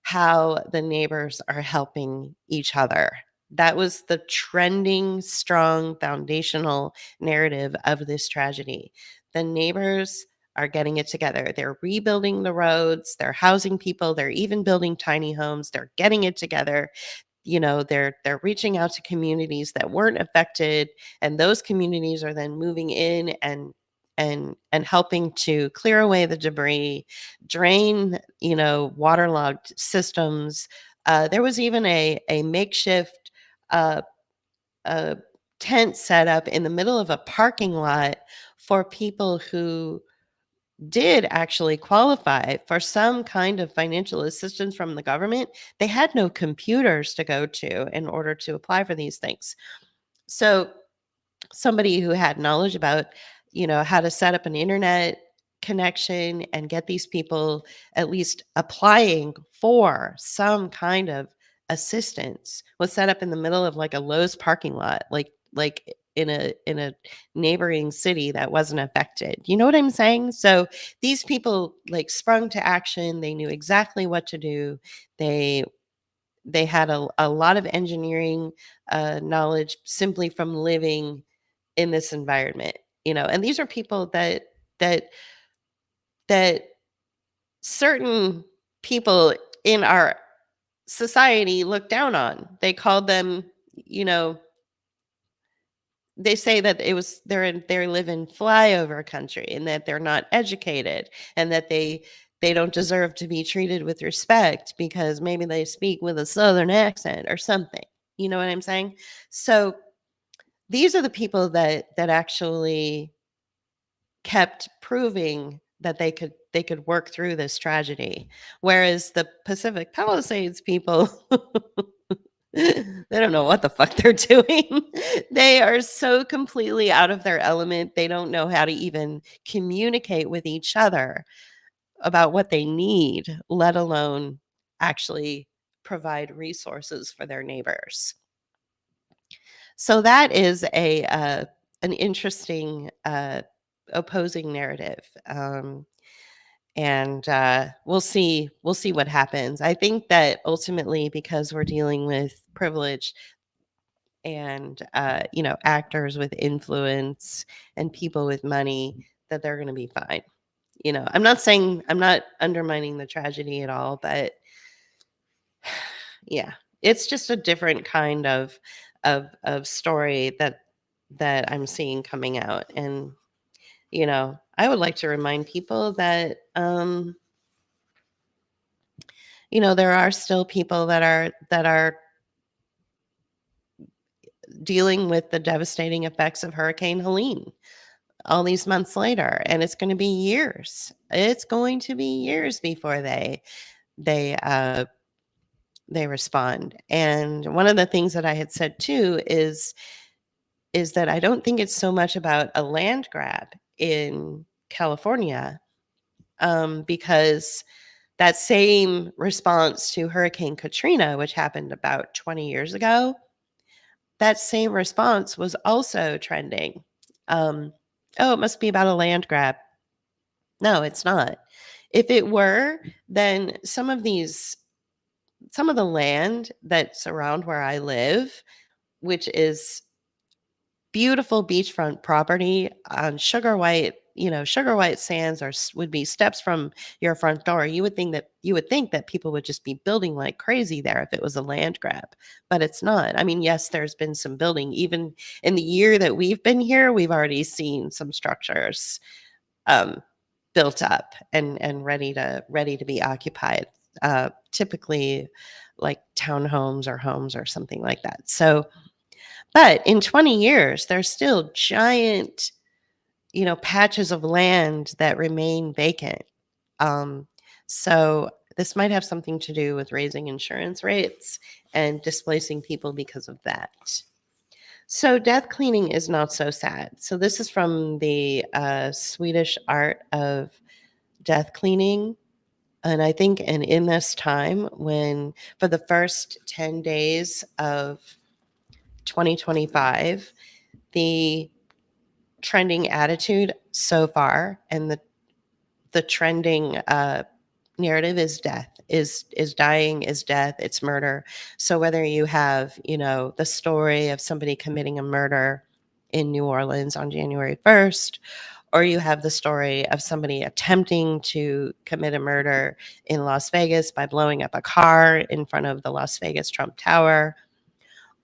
A: how the neighbors are helping each other. That was the trending, strong, foundational narrative of this tragedy. The neighbors are getting it together. They're rebuilding the roads, they're housing people, they're even building tiny homes, they're getting it together. They're reaching out to communities that weren't affected, and those communities are then moving in and helping to clear away the debris, drain, waterlogged systems. There was even a makeshift uh, uh, tent set up in the middle of a parking lot for people who did actually qualify for some kind of financial assistance from the government. They had no computers to go to in order to apply for these things. So somebody who had knowledge about, how to set up an internet connection and get these people at least applying for some kind of assistance was set up in the middle of like a Lowe's parking lot, like in a neighboring city that wasn't affected. You know what I'm saying? So these people like sprung to action. They knew exactly what to do. They they had a lot of engineering knowledge simply from living in this environment, and these are people that that certain people in our society look down on. They called them, you know, they say that they live in flyover country, and that they're not educated, and that they don't deserve to be treated with respect because maybe they speak with a southern accent or something. You know what I'm saying? So these are the people that actually kept proving that they could work through this tragedy, whereas the Pacific Palisades people, they don't know what the fuck they're doing. They are so completely out of their element. They don't know how to even communicate with each other about what they need, let alone actually provide resources for their neighbors. So that is an interesting opposing narrative. And we'll see what happens. I think that ultimately, because we're dealing with privilege and actors with influence and people with money, that they're going to be fine. I'm not undermining the tragedy at all, but yeah, it's just a different kind of story that I'm seeing coming out. And I would like to remind people that there are still people that are dealing with the devastating effects of Hurricane Helene all these months later, and it's going to be years. It's going to be years before they they respond. And one of the things that I had said too is that I don't think it's so much about a land grab in California, because that same response to Hurricane Katrina, which happened about 20 years ago, that same response was also trending. Oh, it must be about a land grab. No, it's not. If it were, then some of the land that's around where I live, which is beautiful beachfront property on sugar white sands would be steps from your front door. You would think that people would just be building like crazy there if it was a land grab, but it's not. I mean, yes, there's been some building. Even in the year that we've been here, we've already seen some structures um, built up and ready to be occupied. Typically, like townhomes or homes or something like that. So, but in 20 years, there's still giant, patches of land that remain vacant. Um, so this might have something to do with raising insurance rates and displacing people because of that. So death cleaning is not so sad. So this is from the Swedish art of death cleaning. And I think, and in this time when for the first 10 days of 2025, the trending attitude so far and the trending narrative is death, is dying, is death, it's murder. So whether you have, the story of somebody committing a murder in New Orleans on January 1st, or you have the story of somebody attempting to commit a murder in Las Vegas by blowing up a car in front of the Las Vegas Trump Tower,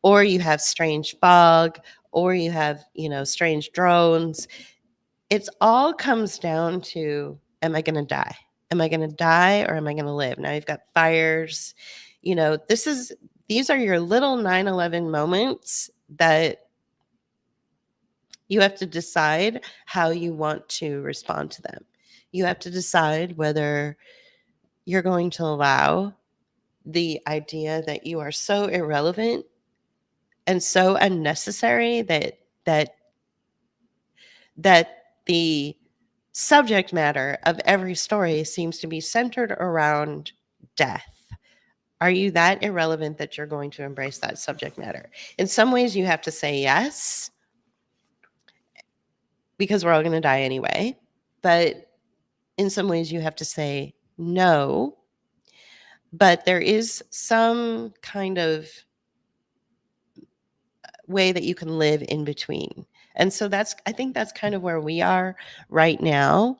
A: or you have strange fog, or you have, strange drones. It's all comes down to, am I going to die? Am I going to die or am I going to live? Now you've got fires. These are your little 9/11 moments that you have to decide how you want to respond to them. You have to decide whether you're going to allow the idea that you are so irrelevant and so unnecessary that the subject matter of every story seems to be centered around death. Are you that irrelevant that you're going to embrace that subject matter? In some ways, you have to say yes, because we're all going to die anyway. But in some ways, you have to say no. But there is some kind of way that you can live in between. And so I think that's kind of where we are right now.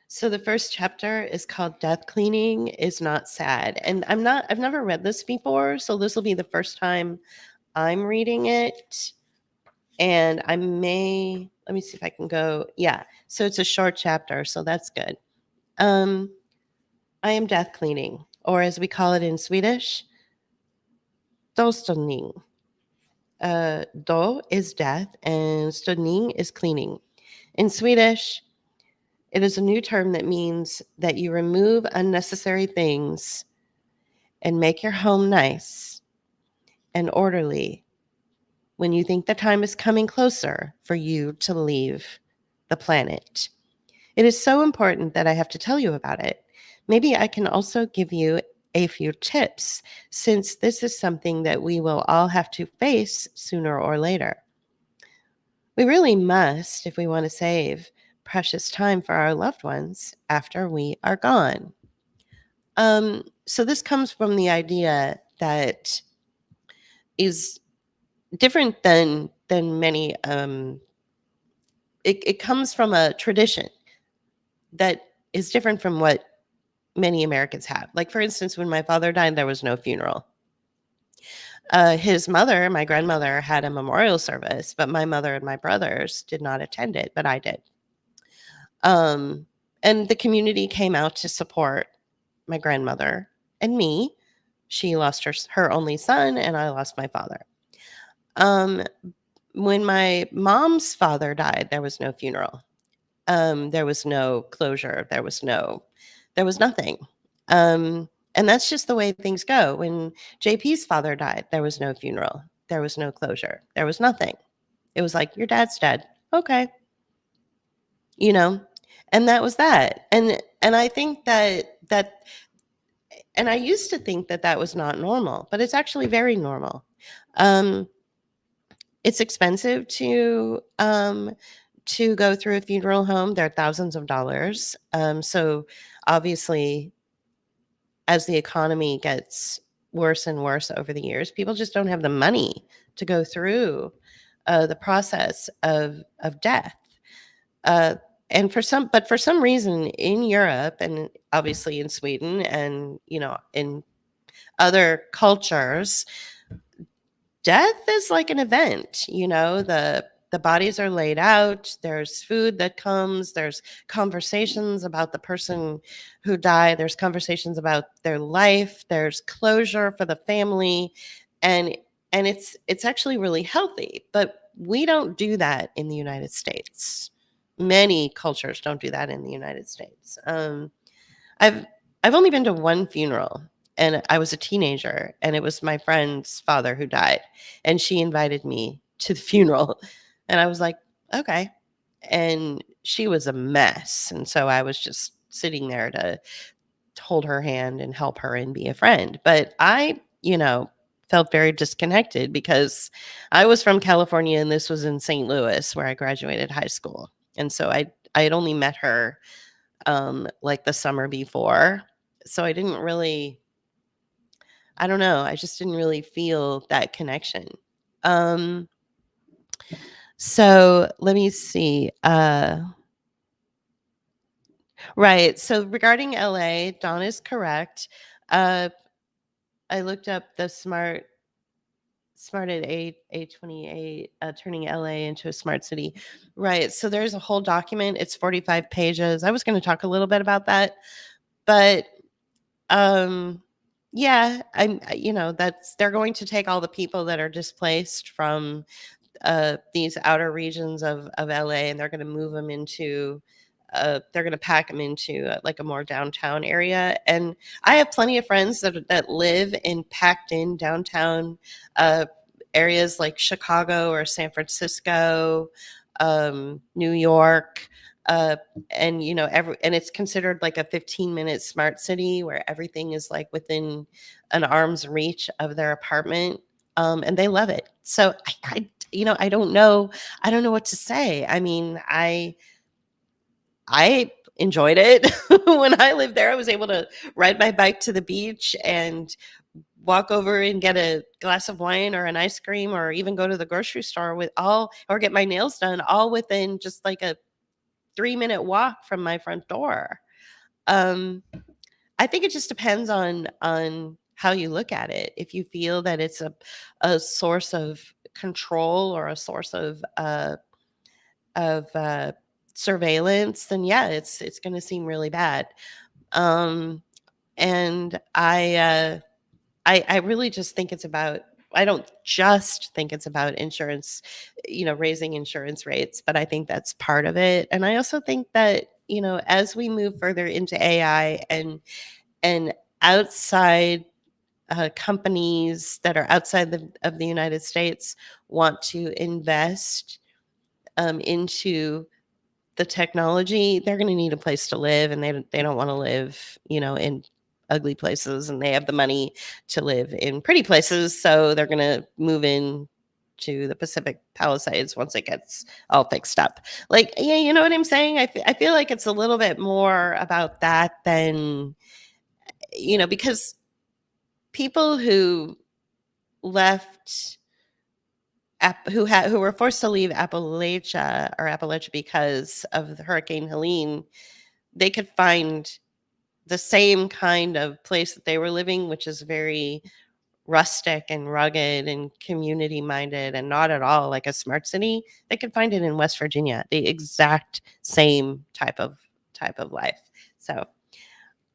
A: So the first chapter is called Death Cleaning is Not Sad. And I've never read this before, so this will be the first time I'm reading it. And let me see if I can go. Yeah. So it's a short chapter, so that's good. I am death cleaning, or as we call it in Swedish, dostoning. Do is death and stoning is cleaning. In Swedish, it is a new term that means that you remove unnecessary things and make your home nice and orderly when you think the time is coming closer for you to leave the planet. It is so important that I have to tell you about it. Maybe I can also give you a few tips, since this is something that we will all have to face sooner or later. We really must, if we want to save precious time for our loved ones after we are gone. So this comes from the idea that is different than many. It comes from a tradition that is different from what many Americans have. Like, for instance, when my father died, there was no funeral. His mother, my grandmother, had a memorial service, but my mother and my brothers did not attend it, but I did. And the community came out to support my grandmother and me. She lost her only son, and I lost my father. When my mom's father died, there was no funeral. There was no closure. There was nothing. And that's just the way things go. When JP's father died, there was no funeral. There was no closure. There was nothing. It was like, your dad's dead. Okay. You know, and that was that. And I think that and I used to think that was not normal, but it's actually very normal. Um, it's expensive to go through a funeral home. They're thousands of dollars. So obviously, as the economy gets worse and worse over the years, people just don't have the money to go through the process of death. Uh, and for some reason in Europe, and obviously in Sweden, and in other cultures, death is like an event. The bodies are laid out, there's food that comes, there's conversations about the person who died, there's conversations about their life, there's closure for the family, and it's actually really healthy. But we don't do that in the United States. Many cultures don't do that in the United States. I've I've only been to one funeral, and I was a teenager, and it was my friend's father who died, and she invited me to the funeral, and I was like, "Okay." And she was a mess, and so I was just sitting there to hold her hand and help her and be a friend. But I felt very disconnected because I was from California and this was in St. Louis where I graduated high school. And so I had only met her like the summer before. So I don't know, I just didn't really feel that connection. Um, so let me see. Right. So regarding LA, Dawn is correct. Uh, I looked up the smart at 828, turning LA into a smart city. Right. So there's a whole document. It's 45 pages. I was going to talk a little bit about that, but Um, yeah, that's they're going to take all the people that are displaced from these outer regions of LA, and they're going to move them into they're going to pack them into like a more downtown area. And I have plenty of friends that live in packed in downtown uh, areas like Chicago or San Francisco, New York. Uh, and it's considered like a 15-minute smart city where everything is like within an arm's reach of their apartment, and they love it. So I don't know what to say. I mean, I enjoyed it. When I lived there, I was able to ride my bike to the beach and walk over and get a glass of wine or an ice cream, or even go to the grocery store or get my nails done, all within just like a 3-minute walk from my front door. Um, I think it just depends on how you look at it. If you feel that it's a source of control or a source of surveillance, then yeah, it's going to seem really bad. Um, and I really just think it's about. I don't just think it's about insurance, raising insurance rates, but I think that's part of it. And I also think that as we move further into AI and outside companies that are outside of the United States want to invest into the technology, they're going to need a place to live, and they don't want to live, in ugly places, and they have the money to live in pretty places, so they're going to move in to the Pacific Palisades once it gets all fixed up. Like, yeah, you know what I'm saying? I feel like it's a little bit more about that than because people who left who were forced to leave Appalachia because of the Hurricane Helene, they could find the same kind of place that they were living, which is very rustic and rugged and community minded and not at all like a smart city. They could find it in West Virginia, the exact same type of life. So,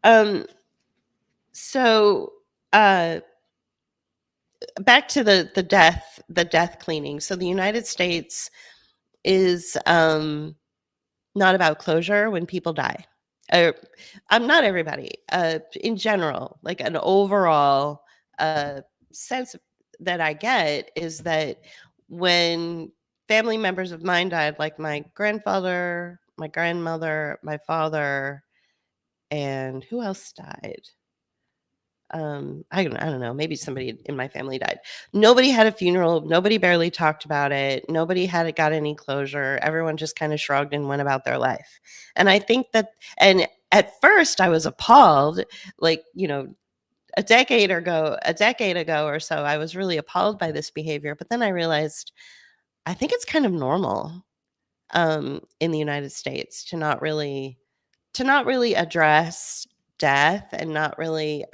A: um, so uh, back to the death cleaning. So the United States is not about closure when people die. Uh, I'm not everybody. In general, like an overall uh, sense that I get is that when family members of mine died, like my grandfather, my grandmother, my father, and who else died? I don't know, maybe somebody in my family died. Nobody had a funeral, nobody barely talked about it, nobody had got any closure, everyone just kinda shrugged and went about their life, and I think that and at first, I was appalled, like, a decade ago or so, I was really appalled by this behavior, but then I realized, I think it's kind of normal, in the United States to not really address death and not really,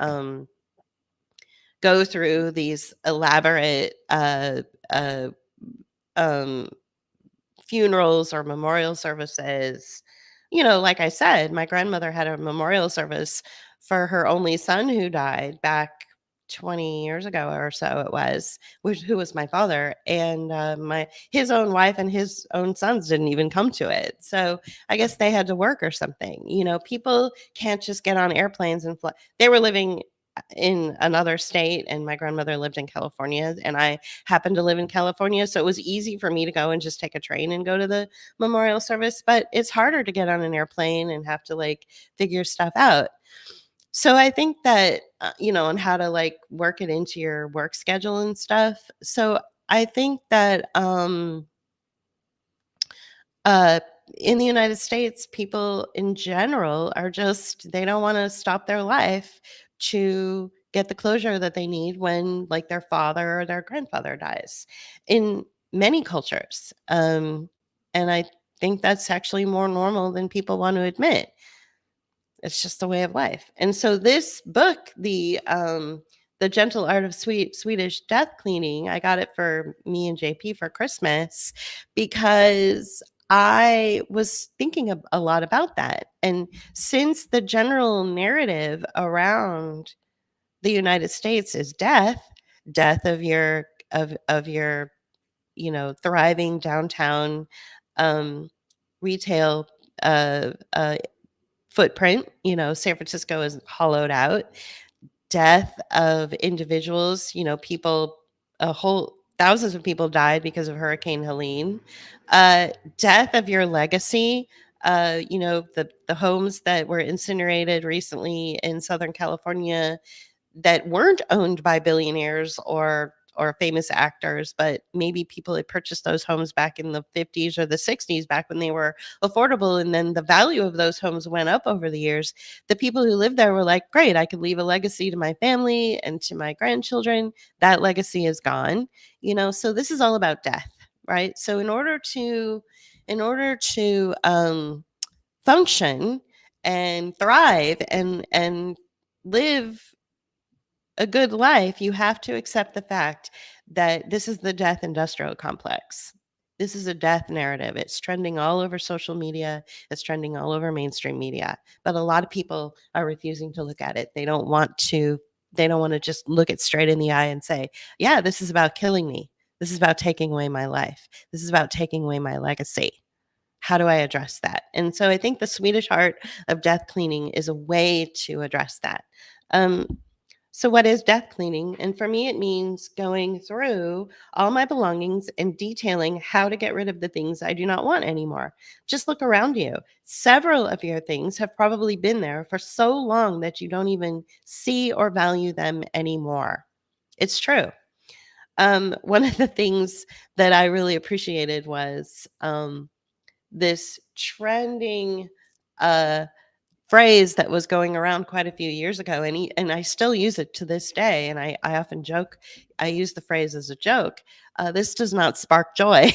A: go through these elaborate, uh, um, funerals or memorial services. Like I said, my grandmother had a memorial service for her only son who died back 20 years ago or so it was, who was my father, and my his own wife and his own sons didn't even come to it. So I guess they had to work or something. People can't just get on airplanes and fly. They were living in another state, and my grandmother lived in California, and I happened to live in California, so it was easy for me to go and just take a train and go to the memorial service, but it's harder to get on an airplane and have to, like, figure stuff out. So I think that, on how to, like, work it into your work schedule and stuff. So I think that, uh, in the United States, people in general are just they don't wanna stop their life to get the closure that they need when, like, their father or their grandfather dies, in many cultures, and I think that's actually more normal than people want to admit. It's just the way of life. And so this book, The Gentle Art of Swedish Death Cleaning, I got it for me and JP for Christmas because I was thinking a lot about that. And since the general narrative around the United States is death of your thriving downtown um, retail uh, uh, footprint. San Francisco is hollowed out. Death of individuals, people, a whole thousands of people died because of Hurricane Helene. Death of your legacy. The homes that were incinerated recently in Southern California that weren't owned by billionaires or famous actors, but maybe people had purchased those homes back in the 50s or the 60s, back when they were affordable, and then the value of those homes went up over the years. The people who lived there were like, great, I could leave a legacy to my family and to my grandchildren. That legacy is gone. So this is all about death, right? So in order to function and thrive and live a good life, you have to accept the fact that this is the death industrial complex. This is a death narrative. It's trending all over social media. It's trending all over mainstream media. But a lot of people are refusing to look at it. They don't want to just look it straight in the eye and say, yeah, this is about killing me. This is about taking away my life. This is about taking away my legacy. How do I address that? And so I think the Swedish art of death cleaning is a way to address that. Um, so, what is death cleaning? And for me, it means going through all my belongings and detailing how to get rid of the things I do not want anymore. Just look around you. Several of your things have probably been there for so long that you don't even see or value them anymore. It's true. One of the things that I really appreciated was this trending uh, phrase that was going around quite a few years ago, and I still use it to this day, and I often joke. I use the phrase as a joke. This does not spark joy.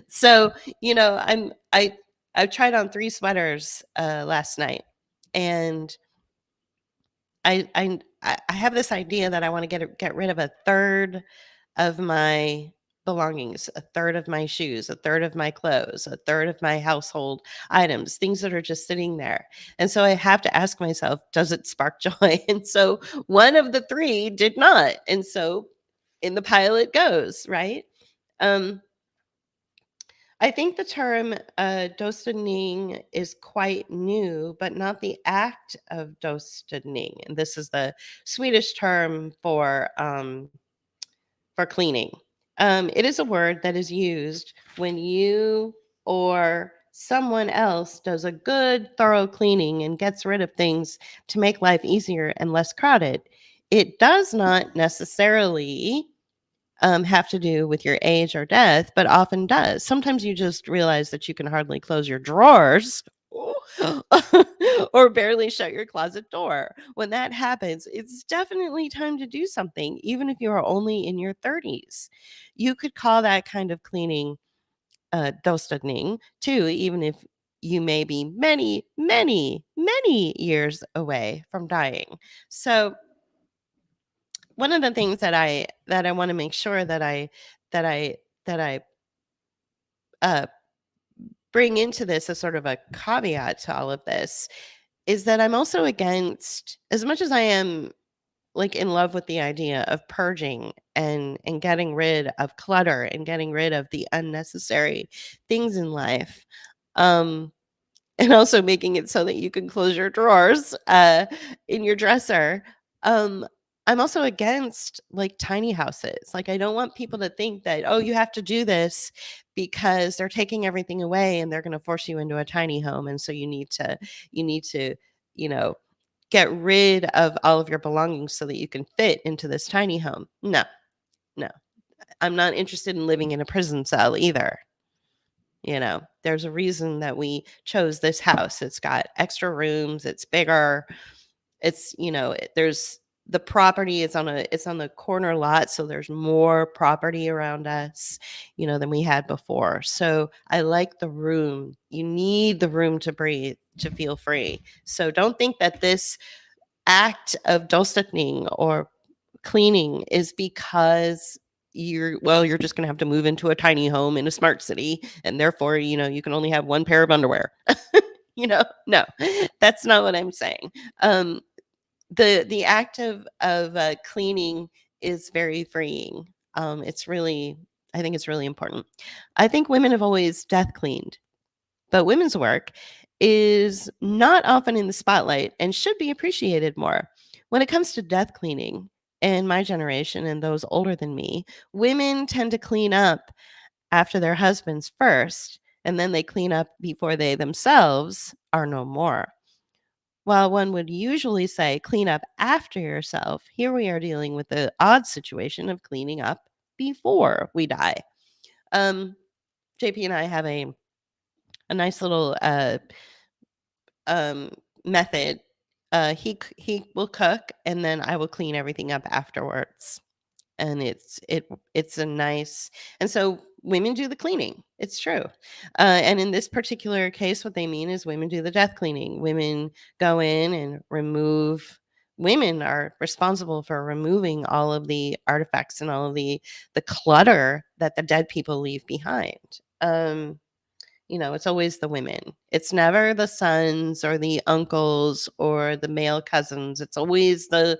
A: So, I tried on 3 sweaters, last night, and I have this idea that I wanna get rid of a third of my belongings, a third of my shoes, a third of my clothes, a third of my household items, things that are just sitting there. And so I have to ask myself, does it spark joy? And so one of the 3 did not. And so in the pile it goes, right? Um, I think the term dostoning is quite new, but not the act of dostoning. And this is the Swedish term for cleaning. It is a word that is used when you or someone else does a good, thorough cleaning and gets rid of things to make life easier and less crowded. it does not necessarily have to do with your age or death, but often does. Sometimes you just realize that you can hardly close your drawers or barely shut your closet door. When that happens, it's definitely time to do something, even if you are only in your 30s. You could call that kind of cleaning dostagning too, even if you may be many, many, many years away from dying. So one of the things that I want to make sure that I that I uh, bring into this as sort of a caveat to all of this is that I'm also against, as much as I am like in love with the idea of purging and getting rid of clutter and getting rid of the unnecessary things in life. Um, and also making it so that you can close your drawers in your dresser. Um, I'm also against like tiny houses. Like I don't want people to think that, oh, you have to do this because they're taking everything away and they're going to force you into a tiny home, and so you need to you know get rid of all of your belongings so that you can fit into this tiny home. No, no, I'm not interested in living in a prison cell either. There's a reason that we chose this house. It's got extra rooms, it's bigger. There's the property is on a it's on the corner lot, so there's more property around us, than we had before. So I like the room. You need the room to breathe, to feel free. So don't think that this act of dostupning or cleaning is because you're just going to have to move into a tiny home in a smart city, and therefore you can only have one pair of underwear. No, that's not what I'm saying. The act of cleaning is very freeing. I think it's really important. I think women have always death cleaned, but women's work is not often in the spotlight and should be appreciated more. When it comes to death cleaning, in my generation and those older than me, women tend to clean up after their husbands first, and then they clean up before they themselves are no more. While one would usually say clean up after yourself, here we are dealing with the odd situation of cleaning up before we die. Um, JP and I have a nice little um, method. He will cook, and then I will clean everything up afterwards. And it's a nice, and so women do the cleaning. It's true. And in this particular case, what they mean is women do the death cleaning. Women go in and remove. Women are responsible for removing all of the artifacts and all of the clutter that the dead people leave behind. It's always the women. It's never the sons or the uncles or the male cousins. It's always the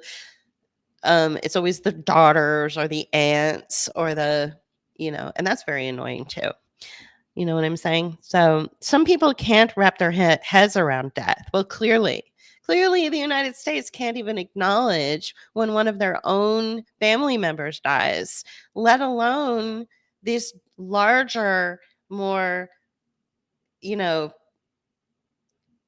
A: daughters or the aunts or and that's very annoying too. You know what I'm saying? So some people can't wrap their heads around death. Well, clearly the United States can't even acknowledge when one of their own family members dies, let alone this larger, more, you know,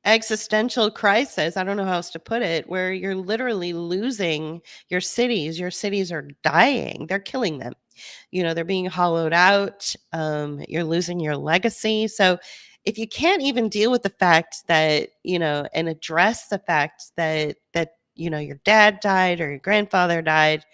A: existential crisis. I don't know how else to put it, where you're literally losing your cities. Your cities are dying. They're killing them. They're being hollowed out. You're losing your legacy. So if you can't even deal with the fact that, and address the fact that your dad died or your grandfather died,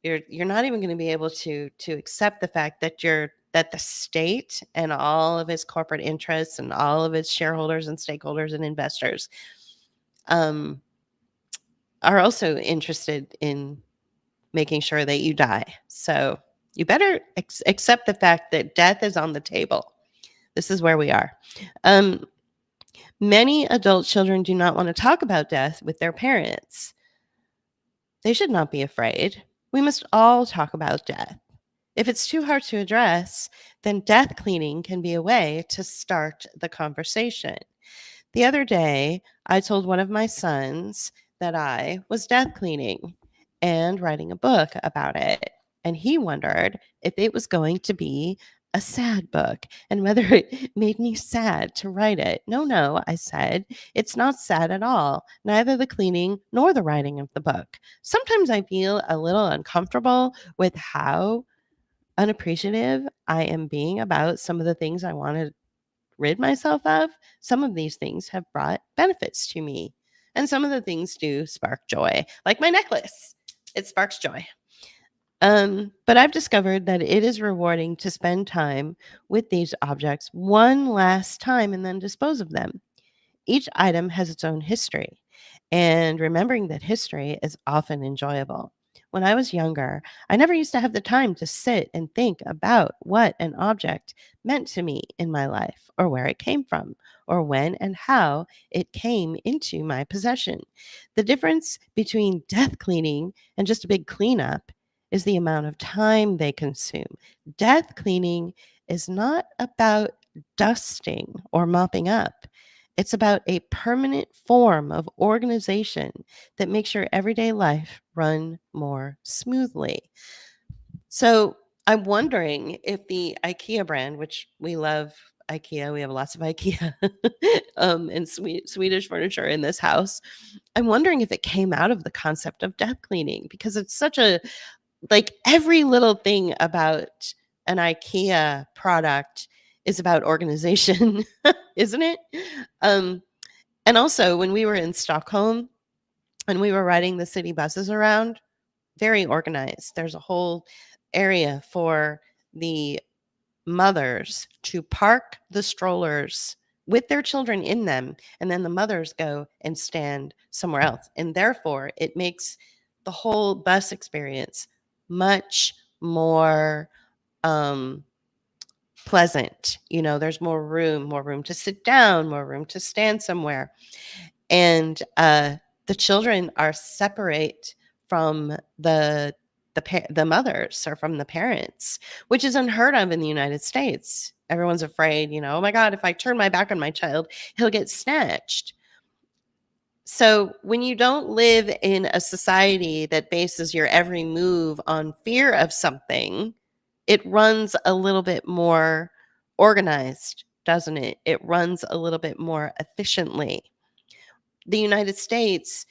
A: you're not even going to be able to accept the fact that the state and all of its corporate interests and all of its shareholders and stakeholders and investors um, are also interested in making sure that you die. So you better accept the fact that death is on the table. This is where we are. Um, Many adult children do not want to talk about death with their parents. They should not be afraid. We must all talk about death. If it's too hard to address, then death cleaning can be a way to start the conversation. The other day, I told one of my sons that I was death cleaning and writing a book about it. And he wondered if it was going to be a sad book and whether it made me sad to write it. No, no, I said, it's not sad at all, neither the cleaning nor the writing of the book. Sometimes I feel a little uncomfortable with how unappreciative I am being about some of the things I want to rid myself of. Some of these things have brought benefits to me, and some of the things do spark joy, like my necklace. It sparks joy. But I've discovered that it is rewarding to spend time with these objects one last time and then dispose of them. Each item has its own history, and remembering that history is often enjoyable. When I was younger, I never used to have the time to sit and think about what an object meant to me in my life, or where it came from, or when and how it came into my possession. The difference between death cleaning and just a big cleanup is the amount of time they consume. Death cleaning is not about dusting or mopping up. It's about a permanent form of organization that makes your everyday life run more smoothly. So I'm wondering if the IKEA brand, which we love IKEA, we have lots of IKEA and Swedish furniture in this house. I'm wondering if it came out of the concept of death cleaning because it's such a like every little thing about an IKEA product is about organization, isn't it? Um, and also, when we were in Stockholm and we were riding the city buses around, very organized. There's a whole area for the mothers to park the strollers with their children in them, and then the mothers go and stand somewhere else. And therefore, it makes the whole bus experience much more um, pleasant. You know, there's more room to sit down, more room to stand somewhere. And the children are separate from the mothers or from the parents, which is unheard of in the United States. Everyone's afraid, you know, oh my God, if I turn my back on my child, he'll get snatched. So when you don't live in a society that bases your every move on fear of something, it runs a little bit more organized, doesn't it? It runs a little bit more efficiently. The United States,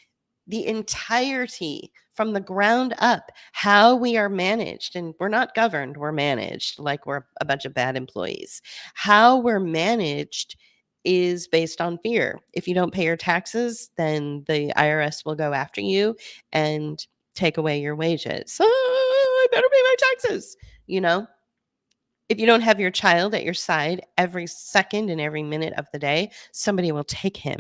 A: the entirety from the ground up, how we are managed, and we're not governed, we're managed like we're a bunch of bad employees. How we're managed is based on fear. If you don't pay your taxes, then the IRS will go after you and take away your wages. Oh, I better pay my taxes, you know? If you don't have your child at your side every second and every minute of the day, somebody will take him.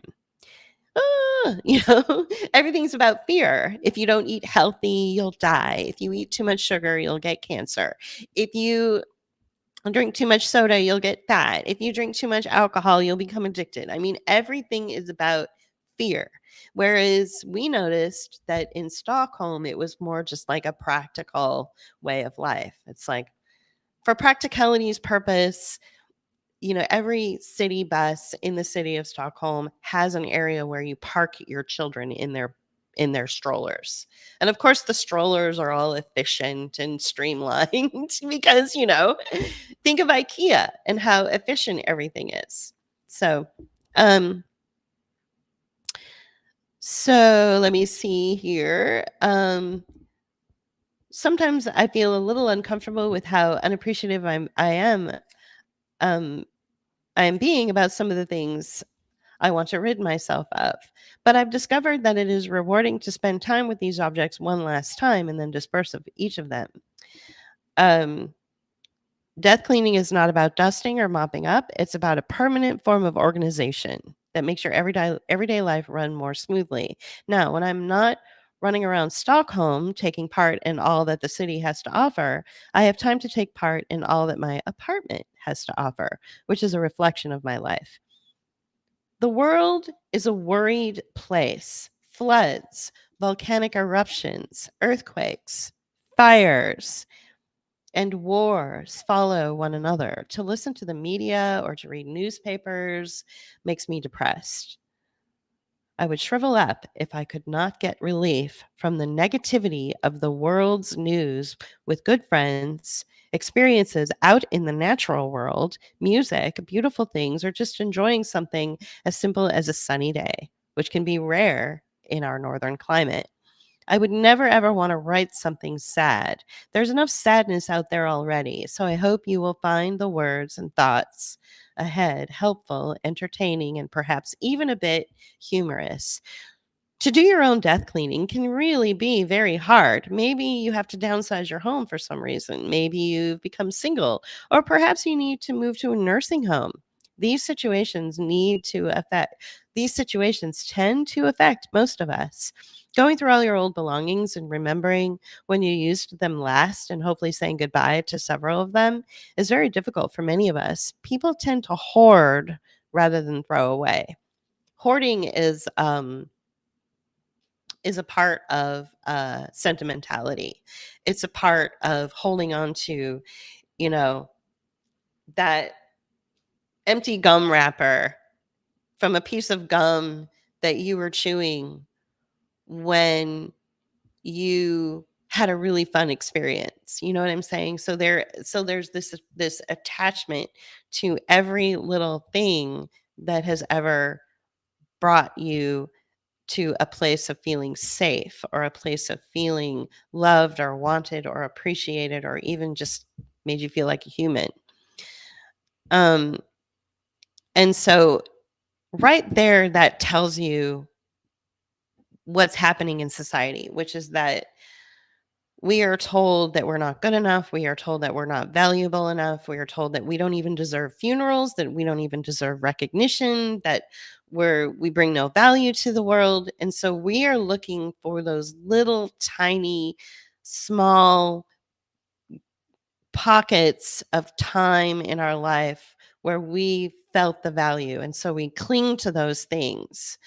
A: You know, everything's about fear. If you don't eat healthy, you'll die. If you eat too much sugar, you'll get cancer. If you drink too much soda, you'll get fat. If you drink too much alcohol, you'll become addicted. I mean, everything is about fear. Whereas we noticed that in Stockholm, it was more just like a practical way of life. It's like, for practicality's purpose, you know, every city bus in the city of Stockholm has an area where you park your children in their strollers. And of course the strollers are all efficient and streamlined because, you know, think of IKEA and how efficient everything is. Um so let me see here. Sometimes I feel a little uncomfortable with how unappreciative um I am being about some of the things I want to rid myself of. But I've discovered that it is rewarding to spend time with these objects one last time and then dispose of each of them. Um, Death cleaning is not about dusting or mopping up. It's about a permanent form of organization that makes your everyday life run more smoothly. Now, when I'm not running around Stockholm taking part in all that the city has to offer, I have time to take part in all that my apartment has to offer, which is a reflection of my life. The world is a worried place. Floods, volcanic eruptions, earthquakes, fires, and wars follow one another. To listen to the media or to read newspapers makes me depressed. I would shrivel up if I could not get relief from the negativity of the world's news with good friends experiences out in the natural world, music, beautiful things, or just enjoying something as simple as a sunny day, which can be rare in our northern climate. I would never ever want to write something sad. There's enough sadness out there already, so I hope you will find the words and thoughts ahead helpful, entertaining, and perhaps even a bit humorous. To do your own death cleaning can really be very hard. Maybe you have to downsize your home for some reason. Maybe you've become single, or perhaps you need to move to a nursing home. These situations need to affect these situations tend to affect most of us. Going through all your old belongings and remembering when you used them last and hopefully saying goodbye to several of them is very difficult for many of us. People tend to hoard rather than throw away. Hoarding is a part of sentimentality. It's a part of holding on to, you know, that empty gum wrapper from a piece of gum that you were chewing when you had a really fun experience. You know what I'm saying? So there's this attachment to every little thing that has ever brought you to a place of feeling safe or a place of feeling loved or wanted or appreciated or even just made you feel like a human. Um, and so right there, that tells you what's happening in society, which is that we are told that we're not good enough. We are told that we're not valuable enough. We are told that we don't even deserve funerals, that we don't even deserve recognition, that we bring no value to the world. And so we are looking for those little tiny, small pockets of time in our life where we felt the value. And so we cling to those things.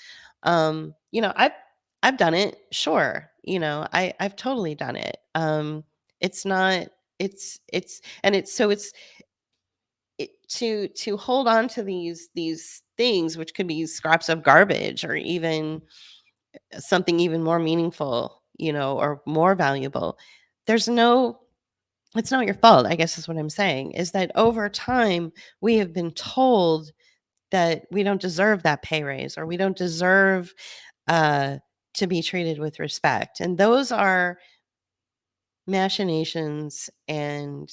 A: I've done it, sure. I've totally done it. It's not it's and it's so it's to hold on to these things which could be scraps of garbage or even something even more meaningful, or more valuable. There's no It's not your fault, I guess is what I'm saying, is that over time we have been told that we don't deserve that pay raise or we don't deserve uh, to be treated with respect. And those are machinations and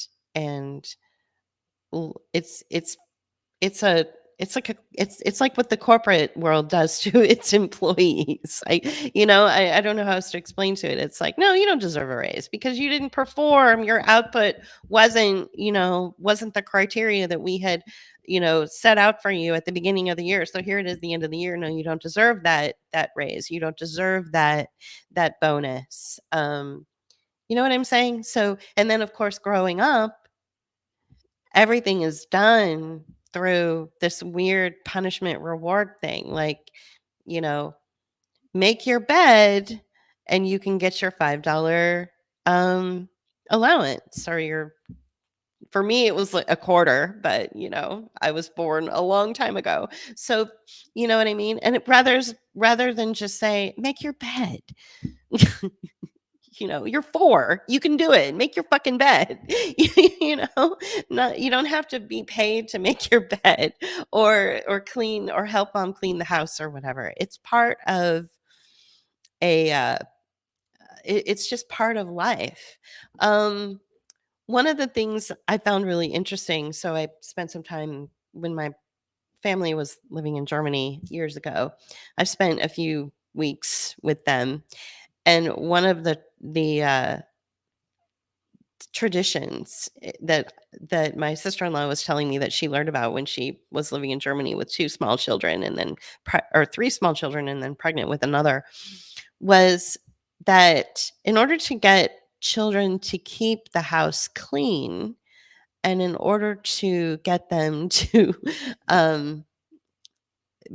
A: it's it's a it's like what the corporate world does to its employees. I don't know how else to explain to it. It's like, no, you don't deserve a raise because you didn't perform. Your output wasn't the criteria that we had, set out for you at the beginning of the year. So here it is, the end of the year. No, you don't deserve that raise. You don't deserve that bonus. You know what I'm saying? So, and then of course, growing up, everything is done through this weird punishment reward thing. Like, you know, make your bed and you can get your $5 allowance or for me it was like a quarter, but I was born a long time ago. So, you know what I mean? And rather than just say, make your bed, you're 4, you can do it, make your fucking bed. you know Not, you don't have to be paid to make your bed or clean or help mom clean the house or whatever. It's part of a it's just part of life. um One of the things I found really interesting, so I spent some time when my family was living in Germany years ago. I spent a few weeks with them, and one of the traditions that my sister-in-law was telling me that she learned about when she was living in Germany with 2 small children and then or 3 small children and then pregnant with another, was that in order to get children to keep the house clean and in order to get them to um,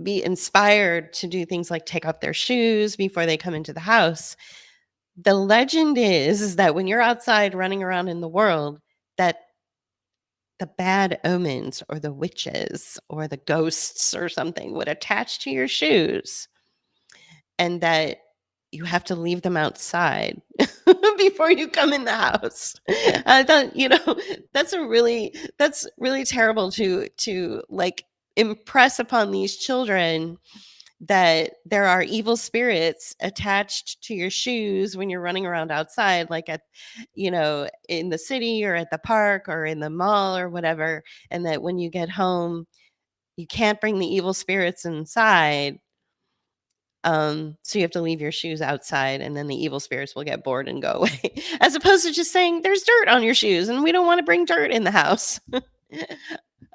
A: be inspired to do things like take off their shoes before they come into the house, the legend is that when you're outside running around in the world, that the bad omens or the witches or the ghosts or something would attach to your shoes, and that you have to leave them outside before you come in the house. I thought, that's really terrible to like impress upon these children that there are evil spirits attached to your shoes when you're running around outside, like in the city or at the park or in the mall or whatever. And that when you get home, you can't bring the evil spirits inside. So you have to leave your shoes outside, and then the evil spirits will get bored and go away, as opposed to just saying, "There's dirt on your shoes, and we don't want to bring dirt in the house."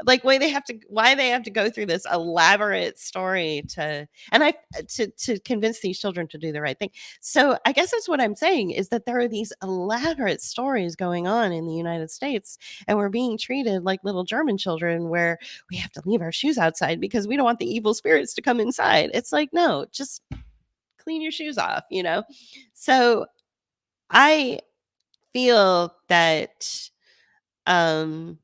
A: Like why they have to go through this elaborate story to convince these children to do the right thing. So I guess that's what I'm saying, is that there are these elaborate stories going on in the United States, and we're being treated like little German children where we have to leave our shoes outside because we don't want the evil spirits to come inside. It's like, no, just clean your shoes off. So I feel that um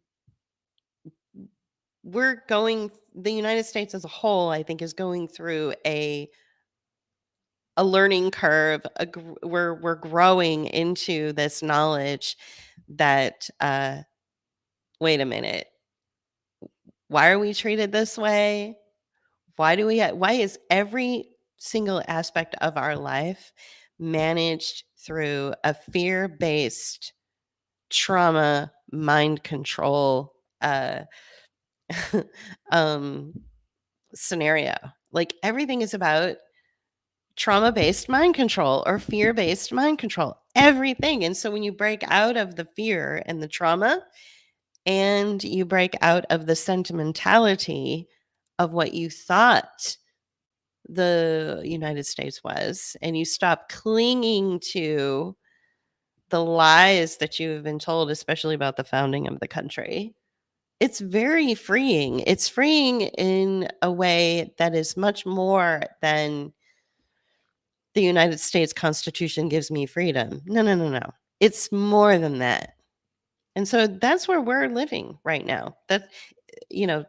A: the United States as a whole, I think, is going through a learning curve. We're growing into this knowledge that wait a minute, why are we treated this way? Why is every single aspect of our life managed through a fear-based trauma mind control um scenario? Like, everything is about trauma-based mind control or fear-based mind control, everything. And so when you break out of the fear and the trauma, and you break out of the sentimentality of what you thought the United States was, and you stop clinging to the lies that you have been told, especially about the founding of the country, it's very freeing. It's freeing in a way that is much more than the United States Constitution gives me freedom. No, no, no, no. It's more than that. And so that's where we're living right now. That, you know,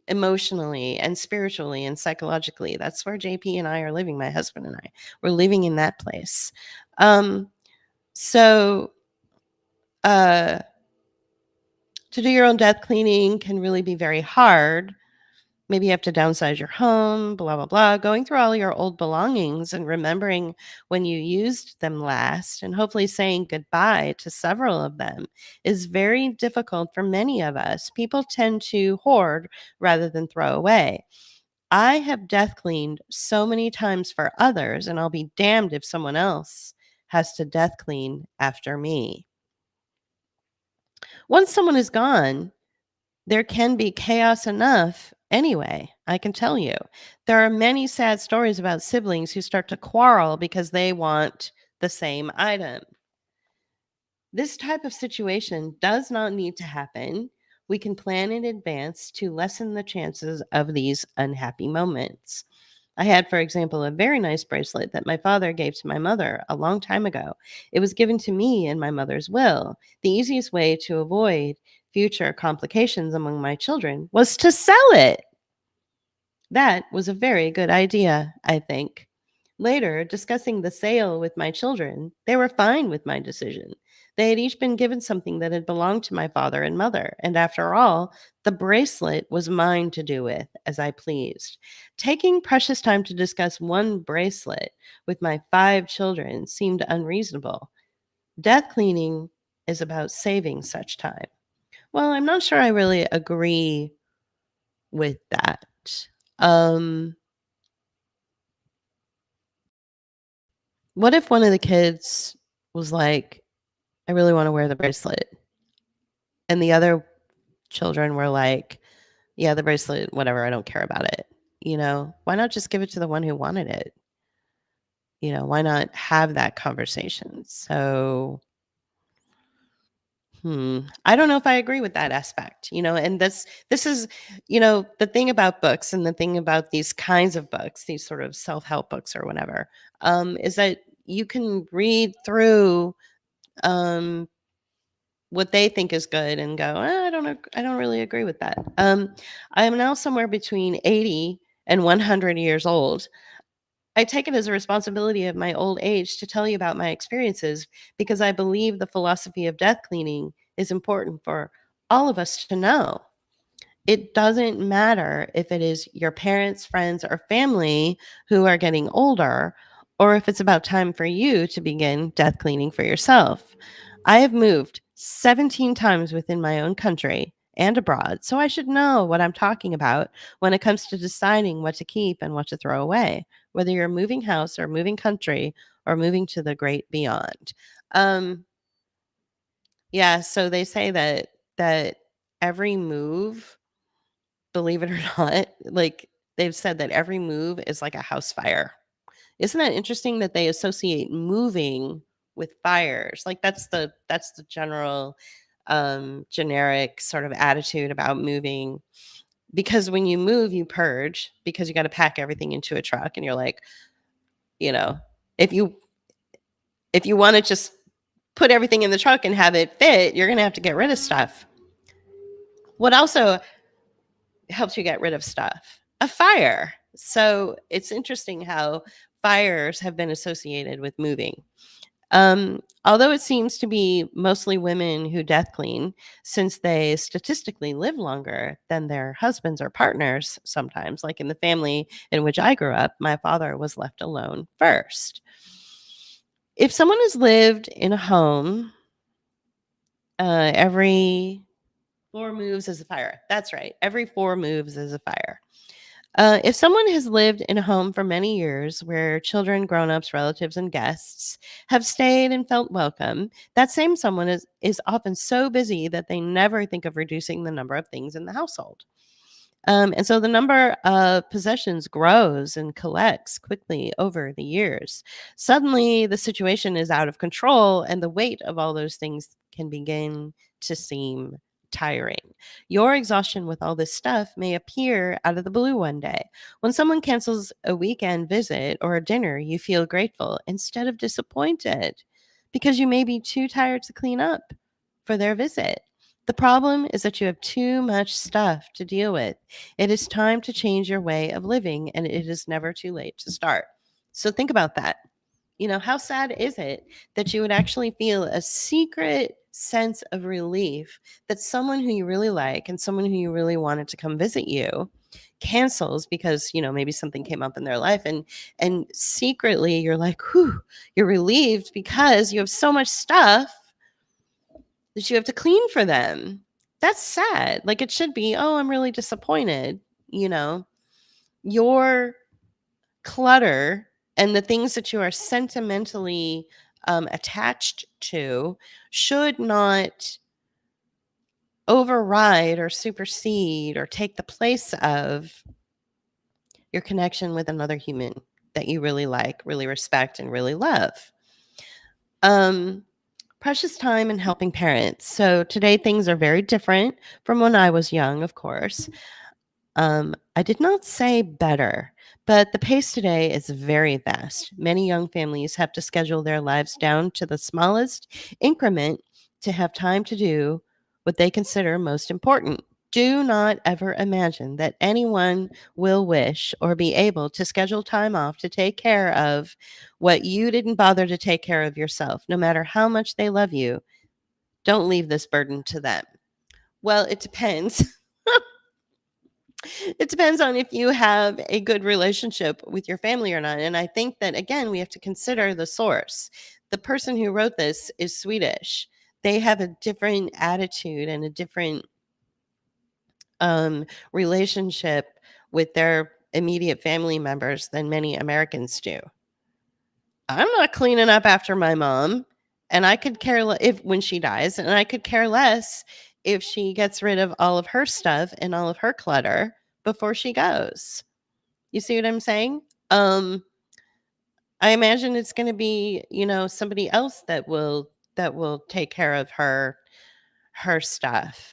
A: emotionally and spiritually and psychologically, that's where JP and I are living, my husband and I. We're living in that place. So uh to do your own death cleaning can really be very hard. Maybe you have to downsize your home, blah, blah, blah, going through all your old belongings and remembering when you used them last, and hopefully saying goodbye to several of them is very difficult for many of us. People tend to hoard rather than throw away. I have death cleaned so many times for others, and I'll be damned if someone else has to death clean after me. Once someone is gone, there can be chaos enough anyway, I can tell you. There are many sad stories about siblings who start to quarrel because they want the same item. This type of situation does not need to happen. We can plan in advance to lessen the chances of these unhappy moments. I had, for example, a very nice bracelet that my father gave to my mother a long time ago. It was given to me in my mother's will. The easiest way to avoid future complications among my children was to sell it. That was a very good idea, I think. Later, discussing the sale with my children, they were fine with my decision. They had each been given something that had belonged to my father and mother, and after all, the bracelet was mine to do with as I pleased. Taking precious time to discuss one bracelet with my 5 children seemed unreasonable. Death cleaning is about saving such time. Well, I'm not sure I really agree with that. Um, what if one of the kids was like, I really want to wear the bracelet, and the other children were like, yeah, the bracelet, whatever, I don't care about it. Why not just give it to the one who wanted it? Why not have that conversation? So, I don't know if I agree with that aspect, and this is, the thing about books and the thing about these kinds of books, these sort of self-help books or whatever, is that you can read through um, what they think is good and go, I don't really agree with that. I am now somewhere between 80 and 100 years old. I take it as a responsibility of my old age to tell you about my experiences because I believe the philosophy of death cleaning is important for all of us to know. It doesn't matter if it is your parents, friends, or family who are getting older, or if it's about time for you to begin death cleaning for yourself. I have moved 17 times within my own country and abroad, so I should know what I'm talking about when it comes to deciding what to keep and what to throw away, whether you're moving house or moving country or moving to the great beyond. Um, yeah, so they say that every move, believe it or not, like, they've said that every move is like a house fire. Isn't that interesting that they associate moving with fires? Like, that's the general, generic sort of attitude about moving, because when you move, you purge because you gotta pack everything into a truck, and you're like, you know, if you wanna just put everything in the truck and have it fit, you're gonna have to get rid of stuff. What also helps you get rid of stuff? A fire. So it's interesting how fires have been associated with moving. Although it seems to be mostly women who death clean, since they statistically live longer than their husbands or partners sometimes, like in the family in which I grew up, my father was left alone first. If someone has lived in a home, every 4 moves is a fire. That's right. Every 4 moves is a fire. If someone has lived in a home for many years where children, grown-ups, relatives, and guests have stayed and felt welcome, that same someone is often so busy that they never think of reducing the number of things in the household. And so the number of possessions grows and collects quickly over the years. Suddenly, the situation is out of control, and the weight of all those things can begin to seem tiring. Your exhaustion with all this stuff may appear out of the blue one day. When someone cancels a weekend visit or a dinner, you feel grateful instead of disappointed because you may be too tired to clean up for their visit. The problem is that you have too much stuff to deal with. It is time to change your way of living, and it is never too late to start. So think about that. How sad is it that you would actually feel a secret sense of relief that someone who you really like and someone who you really wanted to come visit you cancels because, maybe something came up in their life, and secretly you're like, whew, you're relieved because you have so much stuff that you have to clean for them. That's sad. Like, it should be, "Oh, I'm really disappointed," you know? Your clutter and the things that you are sentimentally, attached to should not override or supersede or take the place of your connection with another human that you really like, really respect, and really love. Um Precious time and helping parents. So today things are very different from when I was young, of course. I did not say better, but the pace today is very fast. Many young families have to schedule their lives down to the smallest increment to have time to do what they consider most important. Do not ever imagine that anyone will wish or be able to schedule time off to take care of what you didn't bother to take care of yourself, no matter how much they love you. Don't leave this burden to them. Well, it depends. It depends on if you have a good relationship with your family or not. And I think that, again, we have to consider the source. The person who wrote this is Swedish. They have a different attitude and a different relationship with their immediate family members than many Americans do. I'm not cleaning up after my mom, and I could care if when she dies, and I could care less if she gets rid of all of her stuff and all of her clutter before she goes. You see what I'm saying? Um, I imagine it's going to be, somebody else that will take care of her stuff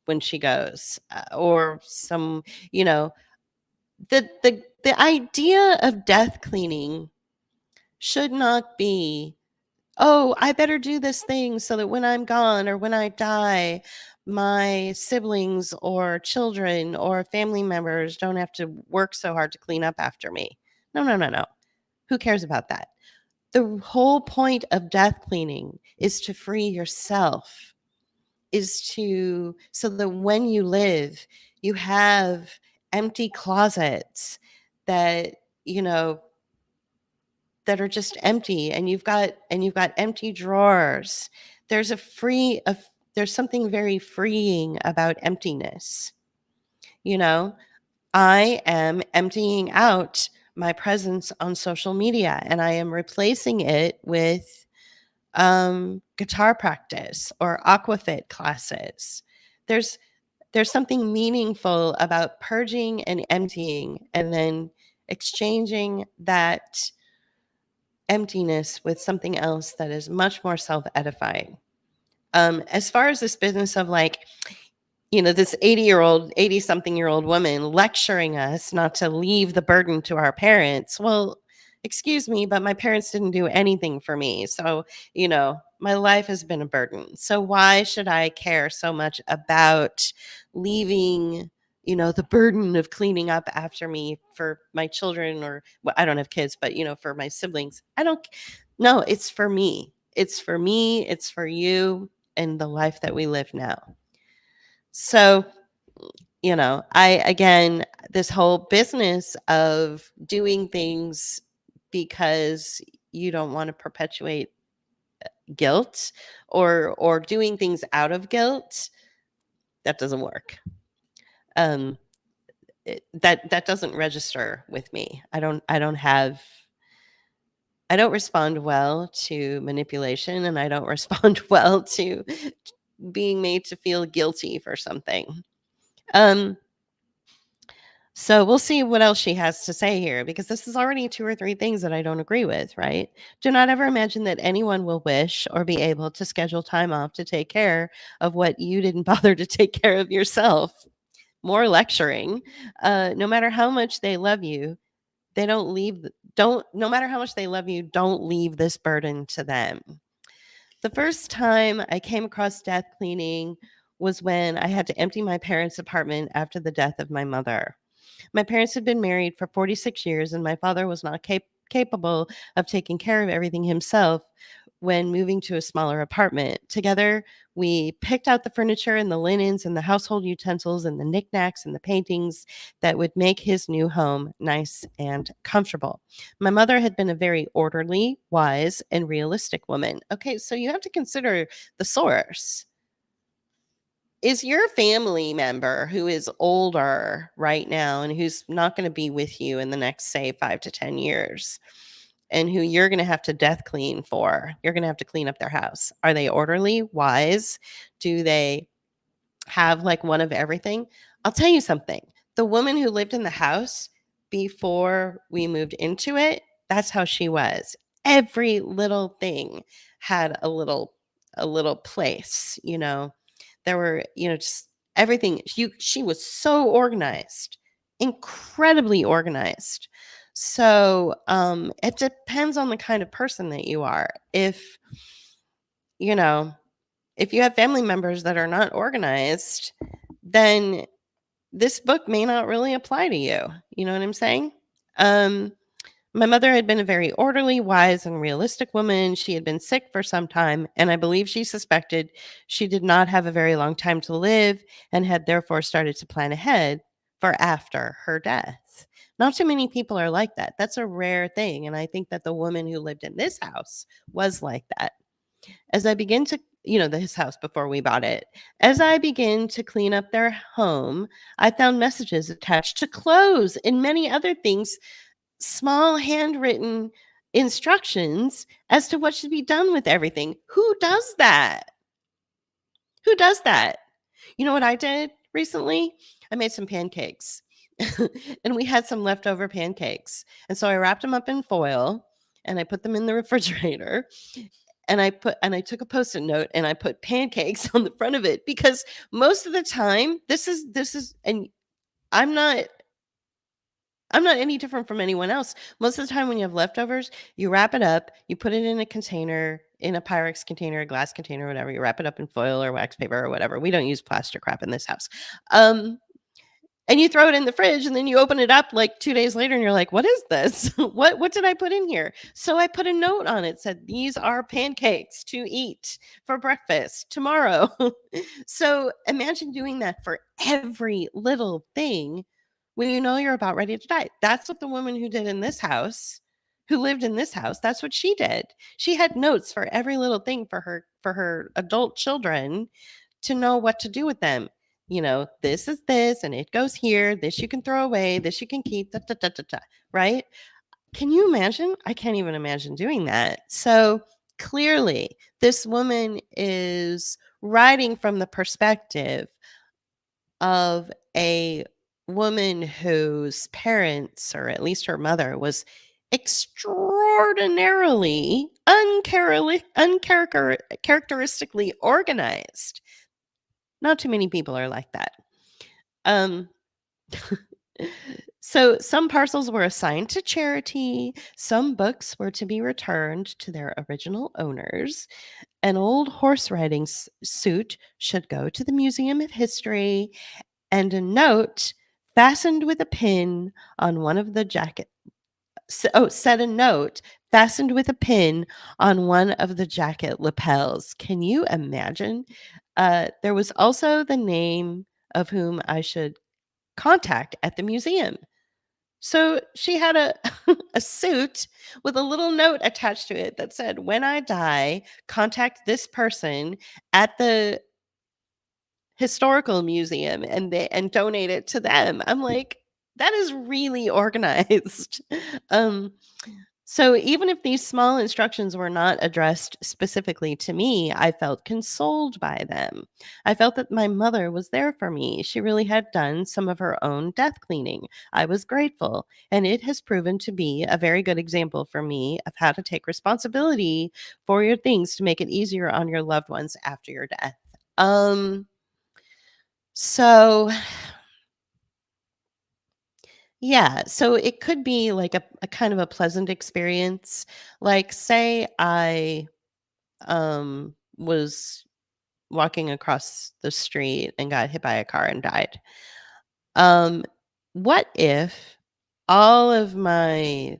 A: when she goes, or you know, the idea of death cleaning should not be, "Oh, I better do this thing so that when I'm gone or when I die, my siblings or children or family members don't have to work so hard to clean up after me." No, no, no, no. Who cares about that? The whole point of death cleaning is to free yourself, is to so that when you live, you have empty closets that, you know, that are just empty, and you've got empty drawers. There's a free of there's something very freeing about emptiness, you know? I am emptying out my presence on social media, and I am replacing it with guitar practice or aquafit classes. There's there's something meaningful about purging and emptying and then exchanging that emptiness with something else that is much more self-edifying. As far as this business of like, this 80 something year old woman lecturing us not to leave the burden to our parents. Well, excuse me, but my parents didn't do anything for me. So, my life has been a burden. So why should I care so much about leaving, the burden of cleaning up after me for my children, or well, I don't have kids, but for my siblings. I don't No, it's for me. It's for me, it's for you and the life that we live now. So, I again, this whole business of doing things because you don't want to perpetuate guilt, or doing things out of guilt, that doesn't work. Um that doesn't register with me. I don't respond well to manipulation, and I don't respond well to being made to feel guilty for something. Um So we'll see what else she has to say here, because this is already two or three things that I don't agree with, right? Do not ever imagine that anyone will wish or be able to schedule time off to take care of what you didn't bother to take care of yourself. More lecturing. No matter how much they love you, they don't leave, don't, no matter how much they love you, don't leave this burden to them. The first time I came across death cleaning was when I had to empty my parents' apartment after the death of my mother. My parents had been married for 46 years, and my father was not capable of taking care of everything himself when moving to a smaller apartment. Together, we picked out the furniture and the linens and the household utensils and the knickknacks and the paintings that would make his new home nice and comfortable. My mother had been a very orderly, wise, and realistic woman. Okay, so you have to consider the source. Is your family member who is older right now and who's not going to be with you in the next, say, 5 to 10 years, and who you're going to have to death clean for? You're going to have to clean up their house. Are they orderly, wise? Do they have like one of everything? I'll tell you something. The woman who lived in the house before we moved into it, that's how she was. Every little thing had a little place, There were, just everything. She was so organized, incredibly organized. So, it depends on the kind of person that you are. You know, if you have family members that are not organized, then this book may not really apply to you. You know what I'm saying? Um, my mother had been a very orderly, wise, and realistic woman. She had been sick for some time, and I believe she suspected she did not have a very long time to live, and had therefore started to plan ahead for after her death. Not too many people are like that. That's a rare thing. And I think that the woman who lived in this house was like that. As I begin to, his house before we bought it, as I begin to clean up their home, I found messages attached to clothes and many other things, small handwritten instructions as to what should be done with everything. Who does that? Who does that? You know what I did recently? I made some pancakes. And we had some leftover pancakes. And so I wrapped them up in foil and I put them in the refrigerator, and I took a Post-it note and I put pancakes on the front of it, because most of the time this is and I'm not I'm not any different from anyone else. Most of the time when you have leftovers, you wrap it up, you put it in a container, in a Pyrex container, a glass container, whatever. You wrap it up in foil or wax paper or whatever. We don't use plastic wrap in this house. Um, And you throw it in the fridge and then you open it up like 2 days later and you're like, "What is this? What did I put in here?" So I put a note on it, said, "These are pancakes to eat for breakfast tomorrow." So imagine doing that for every little thing when you know you're about ready to die. That's what the woman who did in this house, who lived in this house, that's what she did. She had notes for every little thing for her adult children to know what to do with them. This is this, and it goes here. This you can throw away. This you can keep. Da, da, da, da, da, right? Can you imagine? I can't even imagine doing that. So clearly, this woman is writing from the perspective of a woman whose parents, or at least her mother, was extraordinarily uncharacteristically organized. Not too many people are like that. Um, so some parcels were assigned to charity, some books were to be returned to their original owners. An old horse riding suit should go to the Museum of History, and a note fastened with a pin on one of the jacket said a note fastened with a pin on one of the jacket lapels. Can you imagine? There was also the name of whom I should contact at the museum. So she had a a suit with a little note attached to it that said, "When I die, contact this person at the historical museum and donate it to them." I'm like, that is really organized. um so even if these small instructions were not addressed specifically to me, I felt consoled by them. I felt that my mother was there for me. She really had done some of her own death cleaning. I was grateful, and it has proven to be a very good example for me of how to take responsibility for your things to make it easier on your loved ones after your death. Um so yeah, so it could be like a kind of a pleasant experience. Like, say I was walking across the street and got hit by a car and died. Um, what if all of my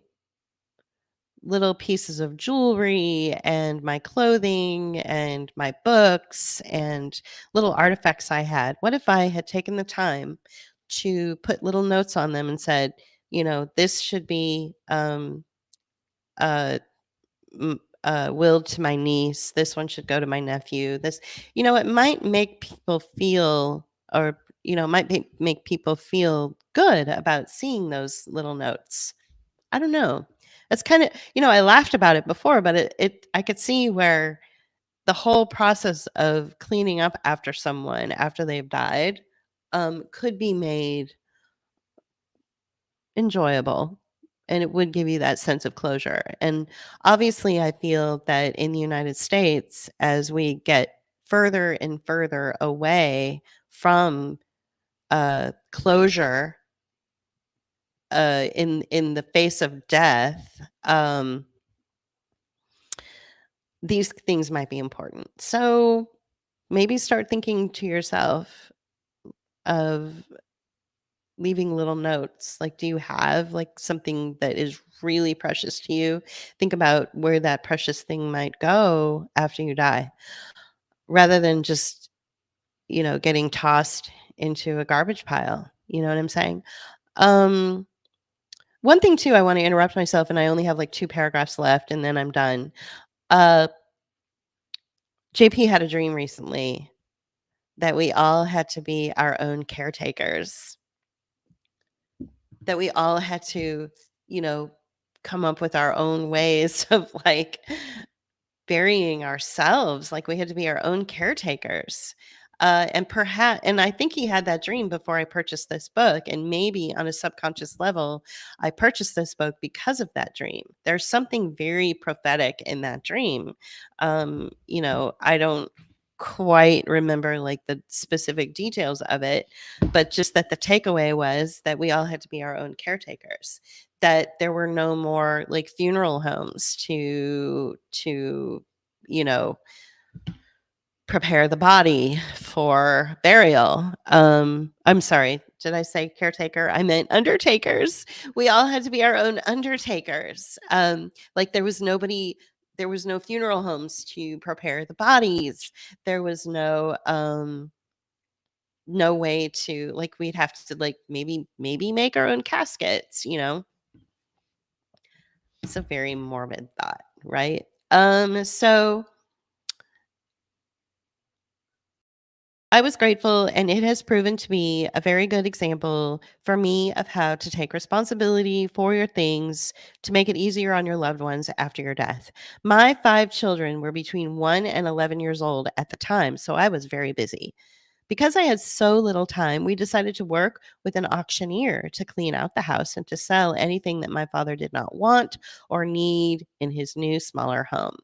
A: little pieces of jewelry and my clothing and my books and little artifacts I had, what if I had taken the time to put little notes on them and said, this should be uh, willed to my niece. This one should go to my nephew. It might make people feel, or, might make people feel good about seeing those little notes. I don't know. It's kind of, I laughed about it before, but I could see where the whole process of cleaning up after someone after they've died could be made enjoyable, and it would give you that sense of closure. And obviously, I feel that in the United States, as we get further and further away from closure in the face of death, these things might be important. So maybe start thinking to yourself of leaving little notes. Like, do you have like something that is really precious to you? Think about where that precious thing might go after you die, rather than just, getting tossed into a garbage pile. You know what I'm saying? Um, One thing too, I want to interrupt myself, and I only have like 2 paragraphs left, and then I'm done. Uh, JP had a dream recently that we all had to be our own caretakers, that we all had to, you know, come up with our own ways of like burying ourselves, like we had to be our own caretakers. And I think he had that dream before I purchased this book. And maybe on a subconscious level, I purchased this book because of that dream. There's something very prophetic in that dream. I don't quite remember like the specific details of it, but just that the takeaway was that we all had to be our own caretakers, that there were no more like funeral homes to you know prepare the body for burial. I'm sorry, Did I say caretaker? I meant undertakers. We all had to be our own undertakers. Like there was no funeral homes to prepare the bodies. There was no way to, like, we'd have to, like, maybe make our own caskets, you know? It's a very morbid thought, right? So I was grateful, and it has proven to be a very good example for me of how to take responsibility for your things to make it easier on your loved ones after your death. My 5 children were between 1 and 11 years old at the time, so I was very busy. Because I had so little time, we decided to work with an auctioneer to clean out the house and to sell anything that my father did not want or need in his new, smaller home.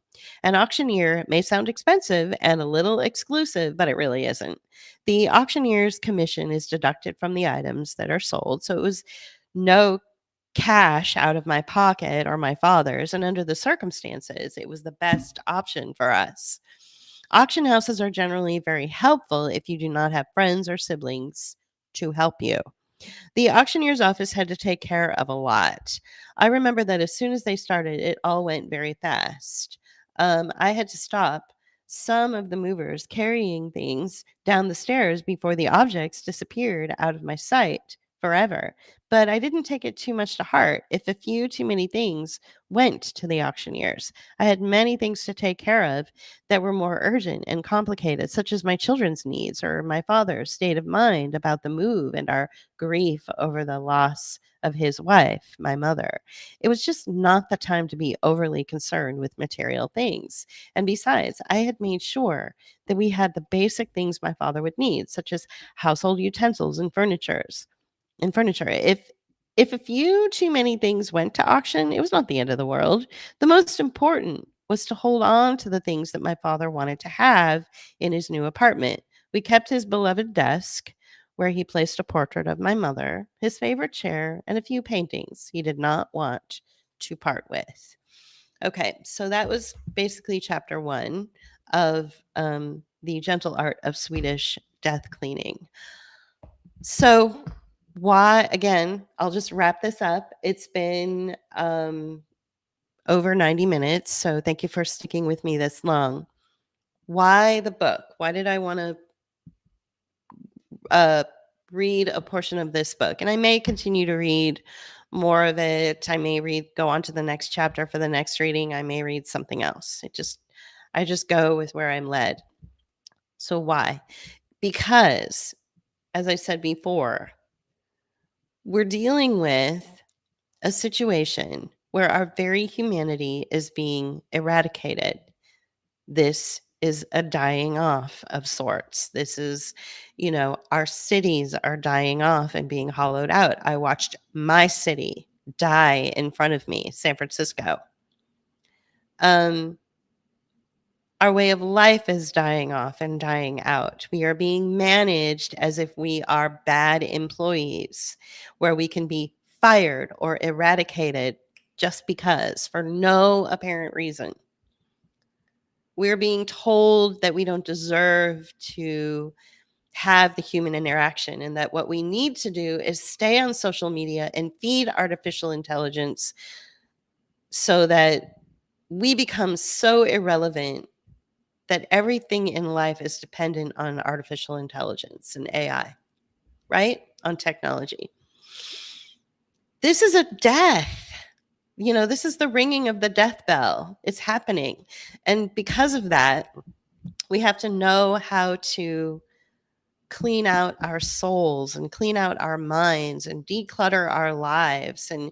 A: An auctioneer may sound expensive and a little exclusive, but it really isn't. The auctioneer's commission is deducted from the items that are sold, so it was no cash out of my pocket or my father's, and under the circumstances, it was the best option for us. Auction houses are generally very helpful if you do not have friends or siblings to help you. The auctioneer's office had to take care of a lot. I remember that as soon as they started, it all went very fast. I had to stop some of the movers carrying things down the stairs before the objects disappeared out of my sight forever. But I didn't take it too much to heart if a few too many things went to the auctioneers. I had many things to take care of that were more urgent and complicated, such as my children's needs or my father's state of mind about the move and our grief over the loss of his wife, my mother. It was just not the time to be overly concerned with material things. And besides, I had made sure that we had the basic things my father would need, such as household utensils and furniture. If a few too many things went to auction, it was not the end of the world. The most important was to hold on to the things that my father wanted to have in his new apartment. We kept his beloved desk, where he placed a portrait of my mother, his favorite chair, and a few paintings he did not want to part with. Okay, so that was basically chapter 1 of The Gentle Art of Swedish Death Cleaning. So, why, again, I'll just wrap this up. It's been over 90 minutes, so thank you for sticking with me this long. Why the book? Why did I want to uh, read a portion of this book? And I may continue to read more of it. I may go on to the next chapter for the next reading. I may read something else. I just go with where I'm led. So why? Because, as I said before, we're dealing with a situation where our very humanity is being eradicated. This is a dying off of sorts. This is, our cities are dying off and being hollowed out. I watched my city die in front of me, San Francisco. Our way of life is dying off and dying out. We are being managed as if we are bad employees, where we can be fired or eradicated just because, for no apparent reason. We're being told that we don't deserve to have the human interaction, and that what we need to do is stay on social media and feed artificial intelligence so that we become so irrelevant that everything in life is dependent on artificial intelligence and AI, right? On technology. This is a death. This is the ringing of the death bell. It's happening. And because of that, we have to know how to clean out our souls and clean out our minds and declutter our lives and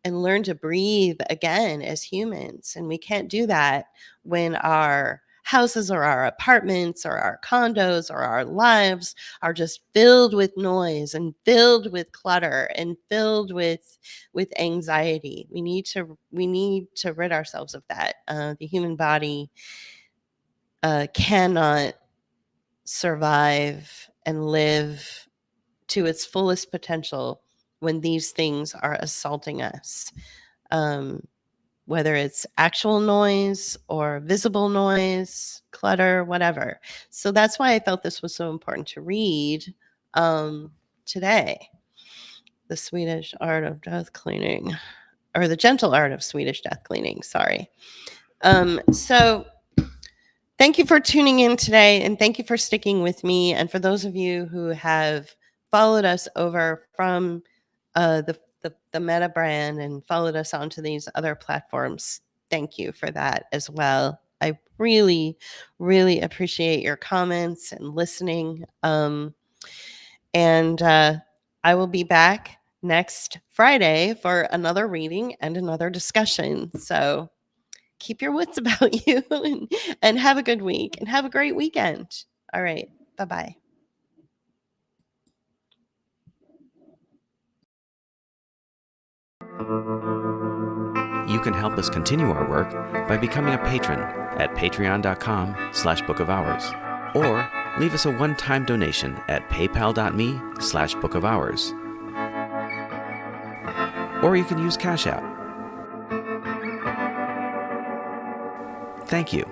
A: and learn to breathe again as humans. And we can't do that when our houses or our apartments or our condos or our lives are just filled with noise and filled with clutter and filled with anxiety. We need to rid ourselves of that. The human body cannot survive and live to its fullest potential when these things are assaulting us, um, whether it's actual noise or visible noise, clutter, whatever. So that's why I felt this was so important to read, today. The Swedish Art of Death Cleaning, or The Gentle Art of Swedish Death Cleaning, sorry. So thank you for tuning in today, and thank you for sticking with me. And for those of you who have followed us over from the Meta brand and followed us onto these other platforms, thank you for that as well. I really, really appreciate your comments and listening. And I will be back next Friday for another reading and another discussion. So keep your wits about you and have a good week and have a great weekend. All right. Bye-bye.
B: You can help us continue our work by becoming a patron at patreon.com/bookofhours, or leave us a one-time donation at paypal.me/bookofhours. Or you can use Cash App. Thank you.